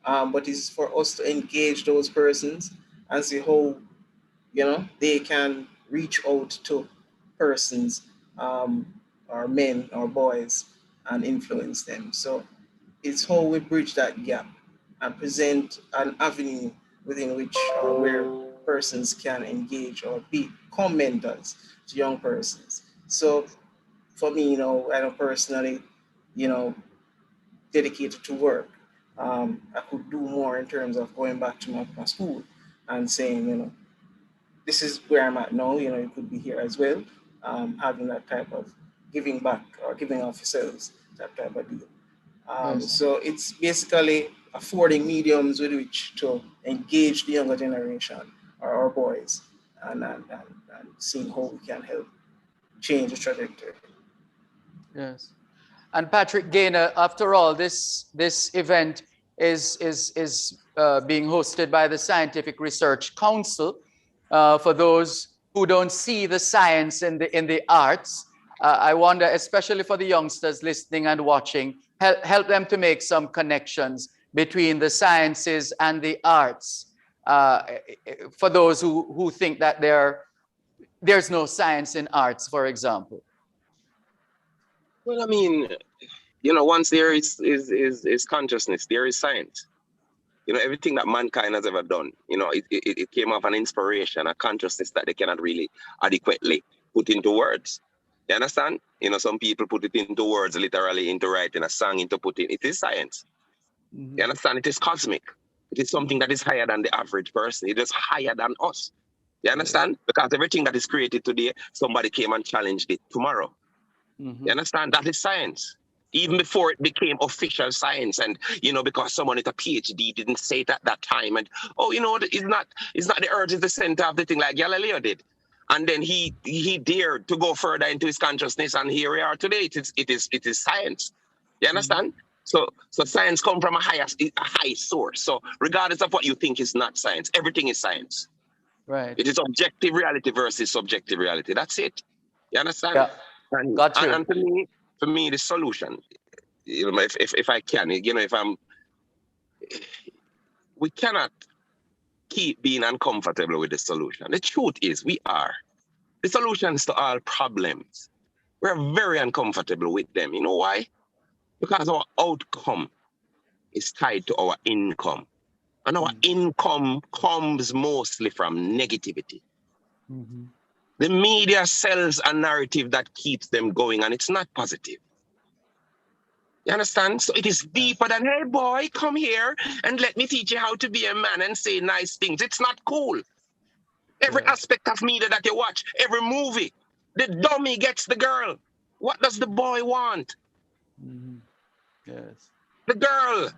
but it's for us to engage those persons and see how, they can reach out to persons, or men or boys, and influence them. So it's how we bridge that gap and present an avenue within which or where persons can engage or become mentors to young persons. So for me, I know personally, dedicated to work, I could do more in terms of going back to my school and saying, this is where I'm at now, you could be here as well, having that type of giving back or giving of yourselves, that type of deal. So it's basically affording mediums with which to engage the younger generation or our boys and seeing how we can help change the trajectory. Yes. And Patrick Gaynor, after all, this event is being hosted by the Scientific Research Council. For those who don't see the science in the arts, I wonder, especially for the youngsters listening and watching, help them to make some connections between the sciences and the arts. for those who think that there's no science in arts, for example? Well, I mean, you know, once there is consciousness, there is science. You know, everything that mankind has ever done, you know, it came off an inspiration, a consciousness that they cannot really adequately put into words. You understand? You know, some people put it into words, literally into writing a song, into putting. It is science. Mm-hmm. You understand? It is cosmic. It is something that is higher than the average person. It is higher than us. You understand? Because everything that is created today, somebody came and challenged it tomorrow. Mm-hmm. You understand? That is science. Even before it became official science, and you know, because someone with a PhD didn't say it at that time, and oh, you know, it's not the earth is the center of the thing like Galileo did, and then he dared to go further into his consciousness, and here we are today. It is science. You understand? So science comes from a high source. So regardless of what you think is not science, everything is science. Right. It is objective reality versus subjective reality. That's it. You understand? Yeah. And, Got you. and for me, the solution, you know, if I can, you know, we cannot keep being uncomfortable with the solution. The truth is we are. The solutions to all problems, we're very uncomfortable with them. You know why? Because our outcome is tied to our income. And our income comes mostly from negativity. Mm-hmm. The media sells a narrative that keeps them going, and it's not positive. You understand? So it is deeper than, hey boy, come here and let me teach you how to be a man and say nice things. It's not cool. Every aspect of media that you watch, every movie, the dummy gets the girl. What does the boy want? Mm-hmm. Yes. The girl.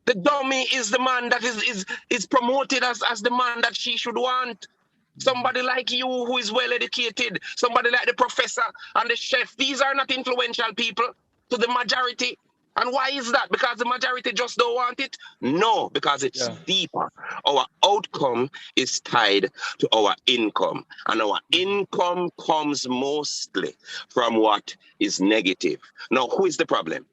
The dummy is the man that is promoted as the man that she should want. Somebody like you who is well educated, somebody like the professor and the chef. These are not influential people to the majority. And why is that? Because the majority just don't want it? No, because it's deeper. Our outcome is tied to our income. And our income comes mostly from what is negative. Now, who is the problem?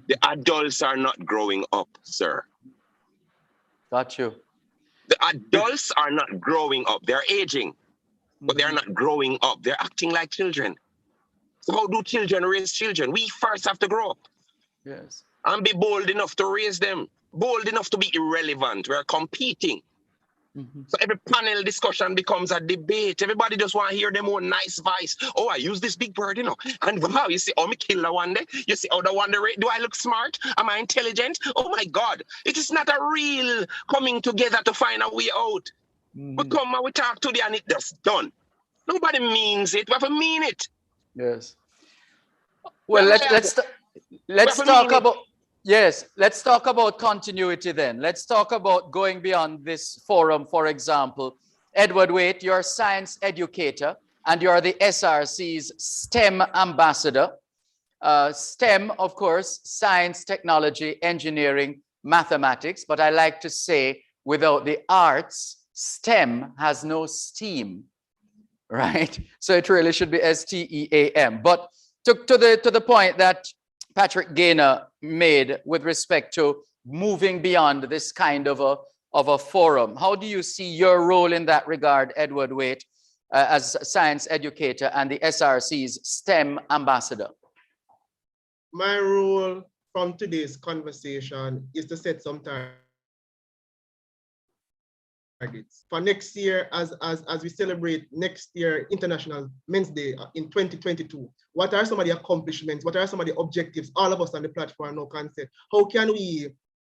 The adults are not growing up, sir. Got you. The adults are not growing up. They're aging, but they're not growing up. They're acting like children. So how do children raise children? We first have to grow up. Yes. And be bold enough to raise them. Bold enough to be irrelevant. We're competing. Mm-hmm. So every panel discussion becomes a debate. Everybody just want to hear them own nice voice. Oh, I use this big bird, you know. And wow, you see, oh, me kill that one day. You see, oh, the one day, do I look smart? Am I intelligent? Oh my God. It is not a real coming together to find a way out. Mm-hmm. We come and we talk today and it's just done. Nobody means it. We have to mean it. Yes. Well, let's talk about, yes, let's talk about continuity then. Let's talk about going beyond this forum. For example, Edward Waite, you're a science educator and you're the SRC's STEM ambassador. STEM, of course, science, technology, engineering, mathematics, but I like to say without the arts, STEM has no steam, right? So it really should be STEAM. But to the point that Patrick Gaynor made with respect to moving beyond this kind of a forum, how do you see your role in that regard, Edward Waite, as a science educator and the SRC's STEM ambassador? My role from today's conversation is to set some targets for next year as we celebrate next year International Men's Day in 2022. What are some of the accomplishments? What are some of the objectives all of us on the platform now can say? How can we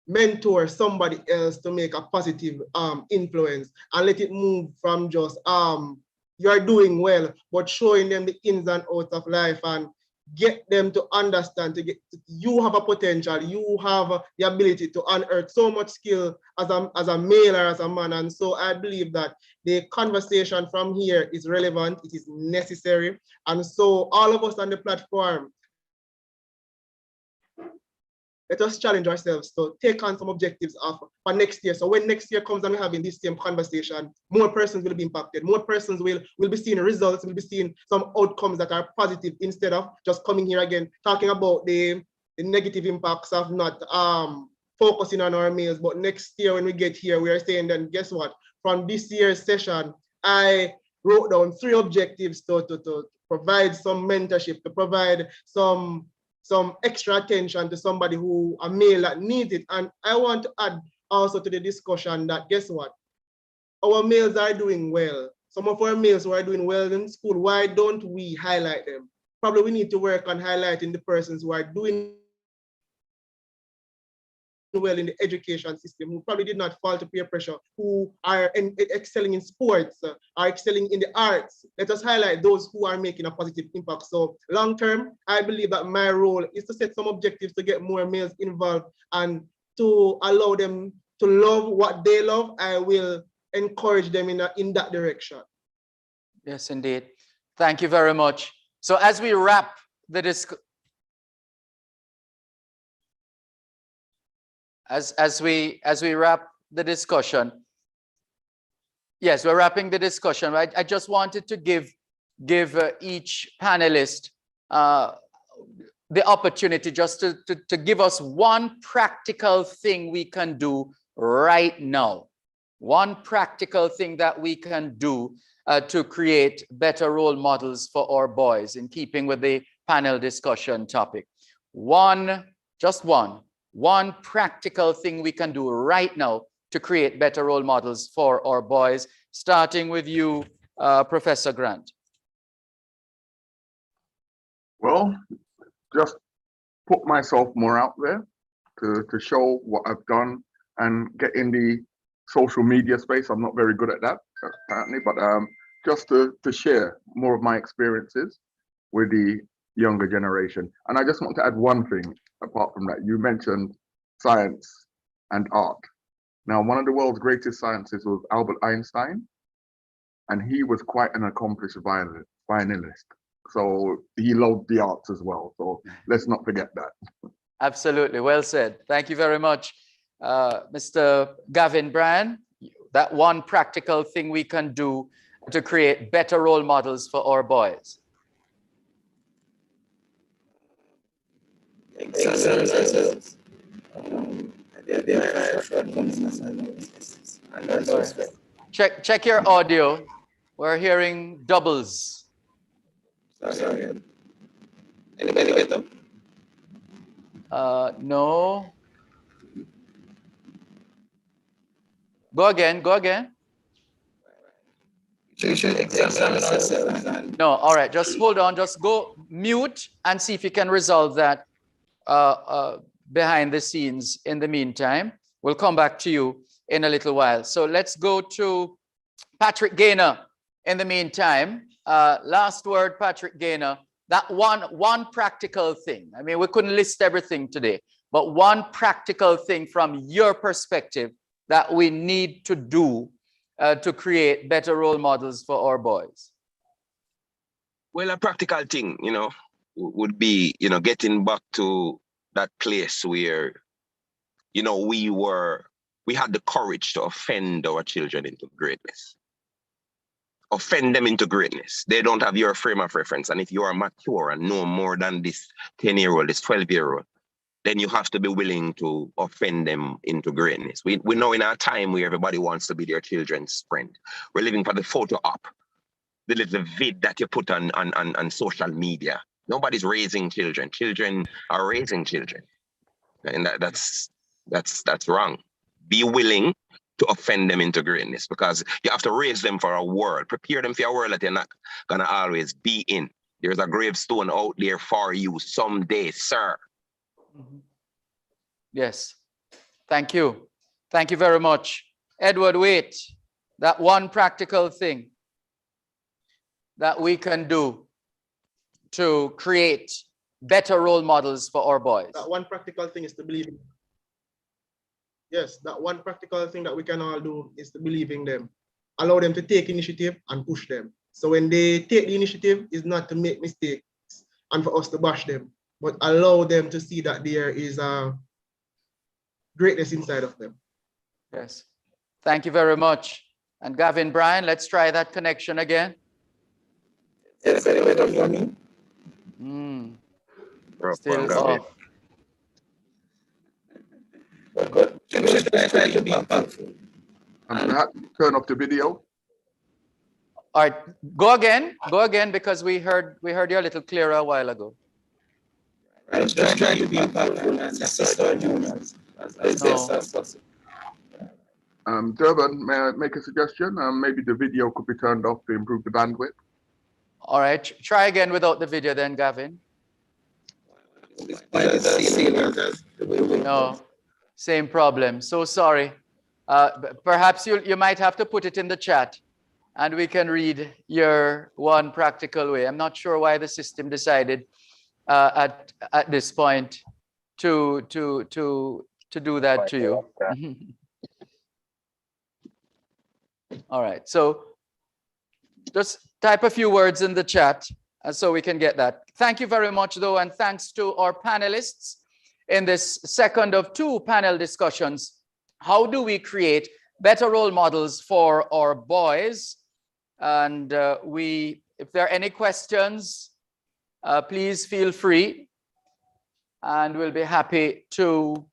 mentor somebody else to make a positive influence and let it move from just you're doing well, but showing them the ins and outs of life and get them to understand, you have a potential, you have the ability to unearth so much skill as a male or as a man. And so I believe that the conversation from here is relevant, it is necessary. And so all of us on the platform, let us challenge ourselves to take on some objectives for next year. So when next year comes and we're having this same conversation, more persons will be impacted. More persons will be seeing results, will be seeing some outcomes that are positive instead of just coming here again, talking about the negative impacts of not focusing on our males. But next year when we get here, we are saying then guess what? From this year's session, I wrote down 3 objectives to provide some mentorship, to provide some extra attention to somebody who, a male that needs it. And I want to add also to the discussion that guess what? Our males are doing well. Some of our males who are doing well in school, why don't we highlight them? Probably we need to work on highlighting the persons who are doing well in the education system, who probably did not fall to peer pressure, who are excelling in sports, are excelling in the arts. Let us highlight those who are making a positive impact. So long term, I believe that my role is to set some objectives to get more males involved and to allow them to love what they love. I will encourage them in that direction. Yes, indeed. Thank you very much. So as we wrap the discussion, as we wrap the discussion, yes, we're wrapping the discussion, right? I just wanted to give each panelist the opportunity just to give us one practical thing we can do right now. One practical thing that we can do to create better role models for our boys, in keeping with the panel discussion topic. Just one practical thing we can do right now to create better role models for our boys, starting with you, Professor Grant. Well, just put myself more out there to show what I've done and get in the social media space. I'm not very good at that, apparently, but just to share more of my experiences with the younger generation. And I just want to add one thing apart from that. You mentioned science and art. Now, one of the world's greatest scientists was Albert Einstein, and he was quite an accomplished violinist. So he loved the arts as well. So let's not forget that. Absolutely, well said. Thank you very much, Mr. Gavin Bryan. That one practical thing we can do to create better role models for our boys. Check your audio. We're hearing doubles. Sorry. Anybody get them? No. Go again. You should examine ourselves. No, all right, just hold on, just go mute and see if you can resolve that behind the scenes in the meantime. We'll come back to you in a little while. So let's go to Patrick Gaynor in the meantime. Last word, Patrick Gaynor. That one practical thing. I mean, we couldn't list everything today, but one practical thing from your perspective that we need to do to create better role models for our boys. Well, a practical thing, would be, getting back to that place where, we had the courage to offend our children into greatness. Offend them into greatness. They don't have your frame of reference. And if you are mature and know more than this 10-year-old, this 12-year-old, then you have to be willing to offend them into greatness. We know in our time where everybody wants to be their children's friend. We're living for the photo op, the little vid that you put on social media. Nobody's raising children. Children are raising children. And that's wrong. Be willing to offend them into greatness, because you have to raise them for a world. Prepare them for a world that you're not gonna always be in. There's a gravestone out there for you someday, sir. Yes, thank you. Thank you very much. Edward Waite, that one practical thing that we can do to create better role models for our boys. That one practical thing is to believe in. Yes, that one practical thing that we can all do is to believe in them. Allow them to take initiative and push them. So when they take the initiative, is not to make mistakes and for us to bash them, but allow them to see that there is a greatness inside of them. Yes, thank you very much. And Gavin Bryan, let's try that connection again. Yes, anyway, don't hear me. Still off. But we try to be impactful. Perhaps turn off the video. All right, go again, because we heard you a little clearer a while ago. Right, just try to be impactful and assist our juniors as best as possible. Durban, may I make a suggestion? Maybe the video could be turned off to improve the bandwidth. All right, try again without the video then, Gavin. No, same problem. So sorry. Perhaps you might have to put it in the chat and we can read your one practical way. I'm not sure why the system decided at this point to do that to you. All right, so just type a few words in the chat so we can get that. Thank you very much though, and thanks to our panelists in this second of two panel discussions. How do we create better role models for our boys? And if there are any questions, please feel free, and we'll be happy to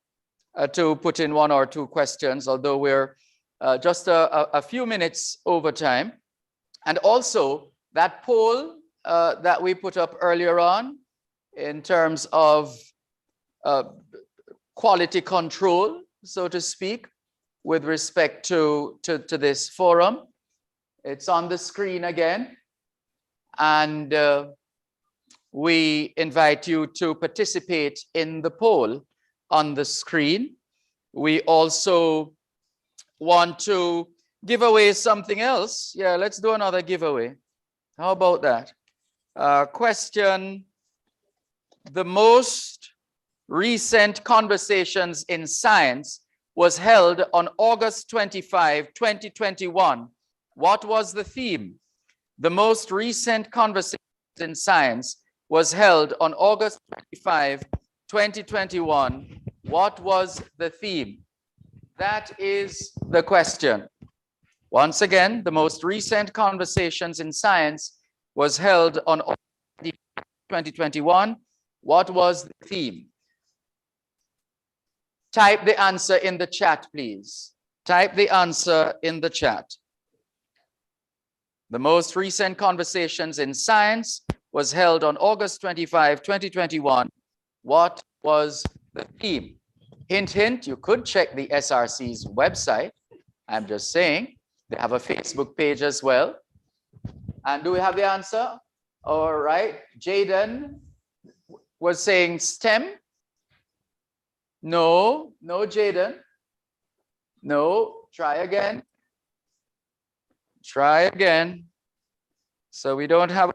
put in one or two questions, although we're just a few minutes over time. And also that poll that we put up earlier on in terms of quality control, so to speak, with respect to this forum. It's on the screen again. And we invite you to participate in the poll on the screen. We also want to give away something else. Yeah, let's do another giveaway. How about that? Question: the most recent conversations in science was held on August 25, 2021. What was the theme? The most recent conversation in science was held on August 25, 2021. What was the theme? That is the question. Once again, the most recent conversations in science was held on August 2021. What was the theme? Type the answer in the chat, please. Type the answer in the chat. The most recent conversations in science was held on August 25, 2021. What was the theme? Hint, hint, you could check the SRC's website. I'm just saying, they have a Facebook page as well. And do we have the answer? All right, Jaden was saying STEM. No, Jaden. No, try again. Try again. So we don't have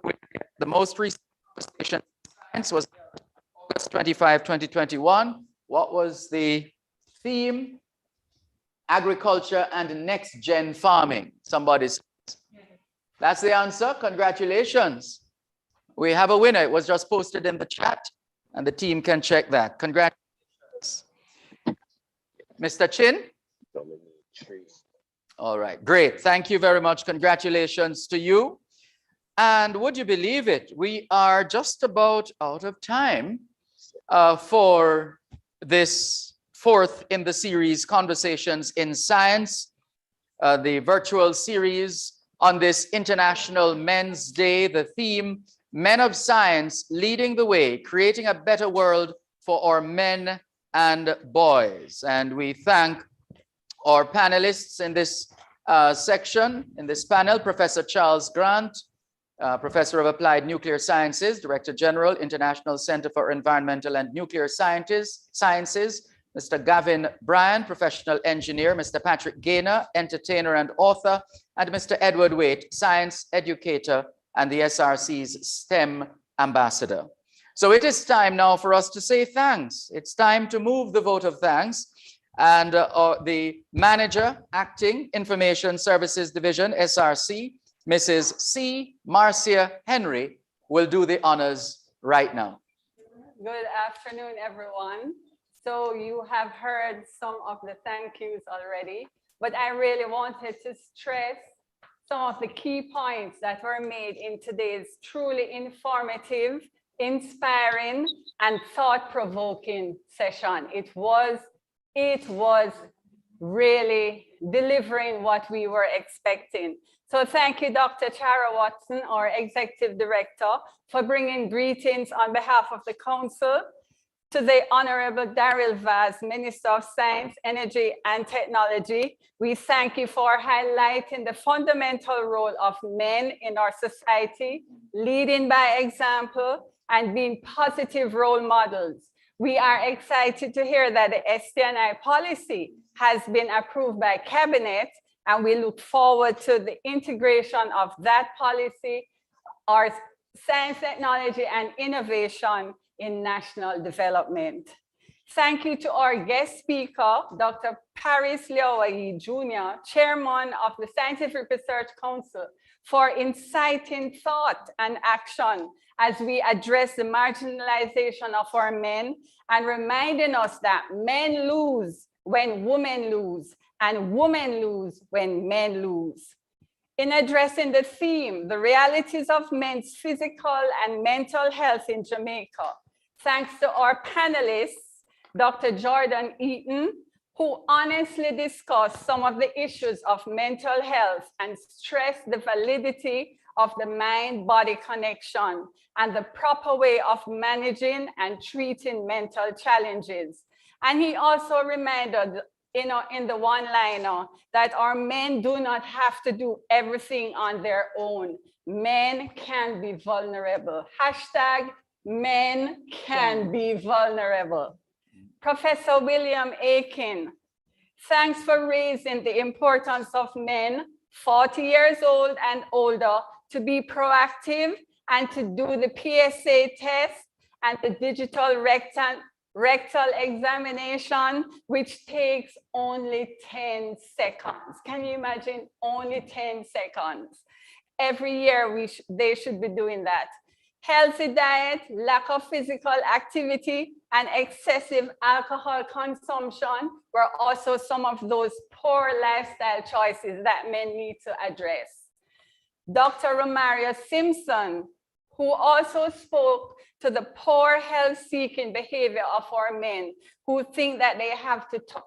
the most recent conversation in science was August 25, 2021. What was the theme? Agriculture and next gen farming. Somebody says. That's the answer. Congratulations. We have a winner. It was just posted in the chat and the team can check that. Congratulations. Mr. Chin? All right, great. Thank you very much. Congratulations to you. And would you believe it? We are just about out of time for this fourth in the series, Conversations in Science, the virtual series on this International Men's Day. The theme, Men of Science Leading the Way, Creating a Better World for Our Men and Boys. And we thank our panelists in this section, in this panel, Professor Charles Grant, Professor of Applied Nuclear Sciences, Director General, International Center for Environmental and Nuclear Sciences, Mr. Gavin Bryan, Professional Engineer, Mr. Patrick Gaynor, Entertainer and Author, and Mr. Edward Waite, Science Educator and the SRC's STEM Ambassador. So it is time now for us to say thanks. It's time to move the vote of thanks. And the Manager, Acting Information Services Division, SRC, Mrs. C. Marcia Henry, will do the honors right now. Good afternoon, everyone. So you have heard some of the thank yous already, but I really wanted to stress some of the key points that were made in today's truly informative, inspiring, and thought-provoking session. It was it was really delivering what we were expecting. So thank you, Dr. Chara Watson, our Executive Director, for bringing greetings on behalf of the Council to the Honorable Daryl Vaz, Minister of Science, Energy and Technology. We thank you for highlighting the fundamental role of men in our society, leading by example and being positive role models. We are excited to hear that the STNI policy has been approved by Cabinet, and we look forward to the integration of that policy, our science, technology, and innovation in national development. Thank you to our guest speaker, Dr. Paris Liawayi Jr., Chairman of the Scientific Research Council, for inciting thought and action as we address the marginalization of our men and reminding us that men lose when women lose and women lose when men lose. In addressing the theme, the realities of men's physical and mental health in Jamaica, thanks to our panelists, Dr. Jordan Eaton, who honestly discussed some of the issues of mental health and stressed the validity of the mind-body connection and the proper way of managing and treating mental challenges. And he also reminded, in the one-liner, that our men do not have to do everything on their own. Men can be vulnerable. Hashtag men can be vulnerable. Professor William Aiken, thanks for raising the importance of men 40 years old and older to be proactive and to do the PSA test and the digital rectal examination, which takes only 10 seconds. Can you imagine? Only 10 seconds. Every year they should be doing that. Healthy diet, lack of physical activity, and excessive alcohol consumption were also some of those poor lifestyle choices that men need to address. Dr. Romario Simpson, who also spoke to the poor health-seeking behavior of our men who think that they have to talk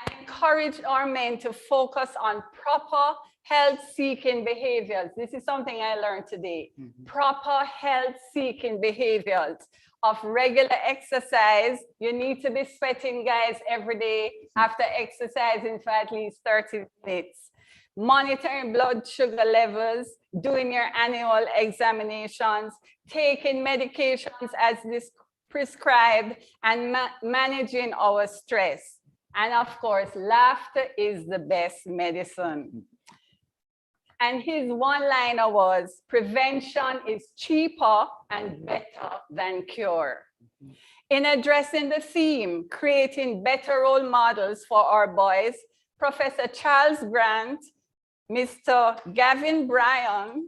and encourage our men to focus on proper health-seeking behaviors. This is something I learned today. Proper health-seeking behaviors of regular exercise. You need to be sweating, guys, every day after exercising for at least 30 minutes. Monitoring blood sugar levels, doing your annual examinations, taking medications as prescribed, and managing our stress. And of course, laughter is the best medicine. And his one-liner was, prevention is cheaper and better than cure. In addressing the theme, creating better role models for our boys, Professor Charles Grant, Mr. Gavin Bryan,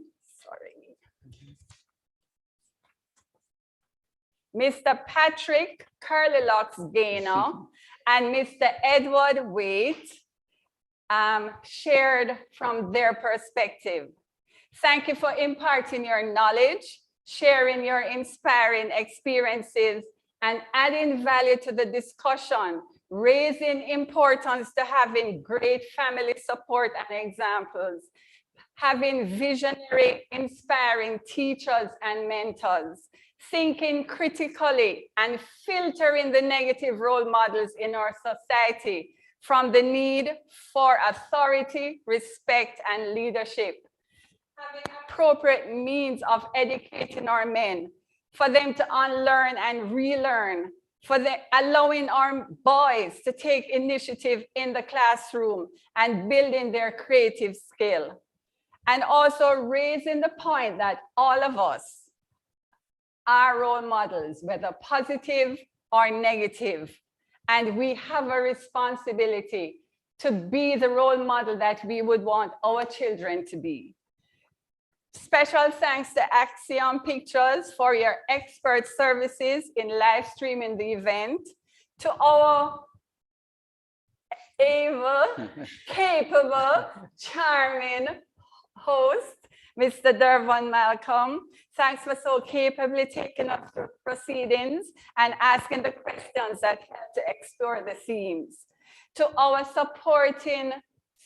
Mr. Patrick Curlylocks Gaynor, and Mr. Edward Waite shared from their perspective. Thank you for imparting your knowledge, sharing your inspiring experiences, and adding value to the discussion, raising importance to having great family support and examples, having visionary, inspiring teachers and mentors, thinking critically and filtering the negative role models in our society from the need for authority, respect, and leadership, having appropriate means of educating our men, for them to unlearn and relearn, for allowing our boys to take initiative in the classroom and building their creative skill. And also raising the point that all of us are role models, whether positive or negative. And we have a responsibility to be the role model that we would want our children to be. Special thanks to Axiom Pictures for your expert services in live streaming the event, to our able, capable, charming host, Mr. Dervan Malcolm. Thanks for so capably taking us through proceedings and asking the questions that help to explore the themes. To our supporting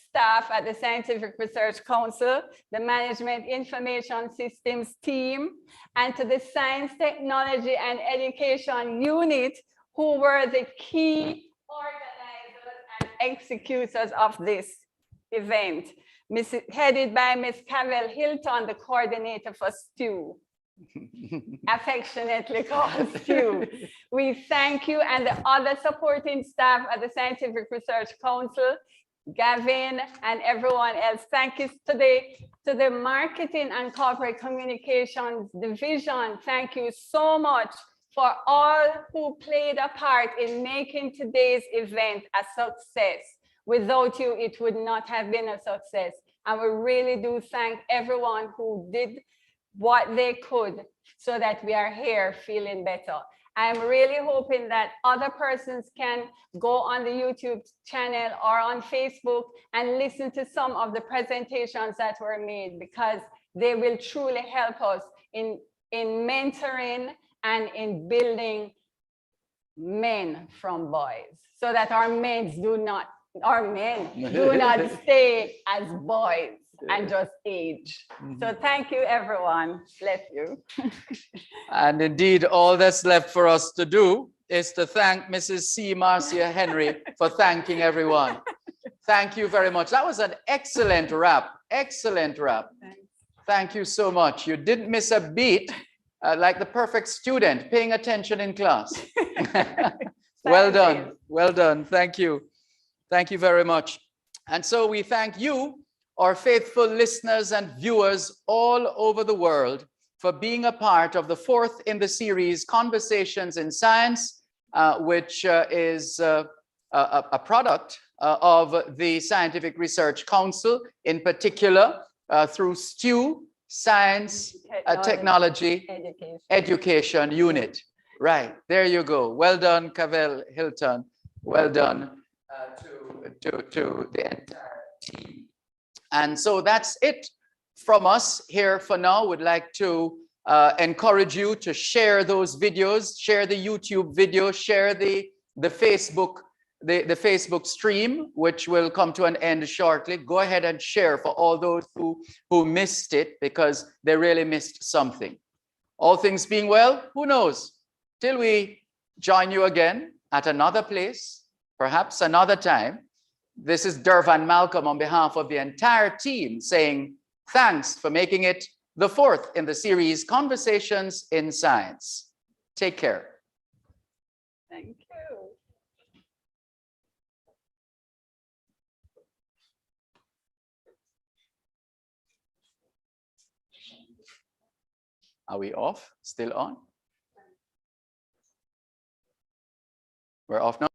staff at the Scientific Research Council, the Management Information Systems team, and to the Science, Technology and Education Unit, who were the key organizers and executors of this event. Headed by Ms. Cavell Hilton, the coordinator for STEW, affectionately called STEW. We thank you and the other supporting staff at the Scientific Research Council, Gavin and everyone else. Thank you to the Marketing and Corporate Communications Division. Thank you so much for all who played a part in making today's event a success. Without you, it would not have been a success. And we really do thank everyone who did what they could so that we are here feeling better. I'm really hoping that other persons can go on the YouTube channel or on Facebook and listen to some of the presentations that were made, because they will truly help us in mentoring and in building men from boys, so that our men do not stay as boys and just age. So thank you, everyone. Bless you. And indeed, all that's left for us to do is to thank Mrs. C. Marcia Henry for thanking everyone. Thank you very much. That was an excellent wrap. Excellent wrap. Thank you so much. You didn't miss a beat, like the perfect student paying attention in class. Well done. Well done. Thank you. Thank you very much. And so we thank you, our faithful listeners and viewers all over the world, for being a part of the fourth in the series, Conversations in Science, which is a product of the Scientific Research Council, in particular through STEW, Science, Technology, Education Unit. Right, there you go. Well done, Cavell Hilton. Well done to the entire team. And so that's it from us here for now. We'd like to encourage you to share those videos, share the YouTube video, share the Facebook, the Facebook stream, which will come to an end shortly. Go ahead and share for all those who missed it, because they really missed something. All things being well, who knows? Till we join you again at another place, perhaps another time. This is Dervan Malcolm on behalf of the entire team saying thanks for making it the fourth in the series, Conversations in Science. Take care. Thank you. Are we off? Still on? We're off now.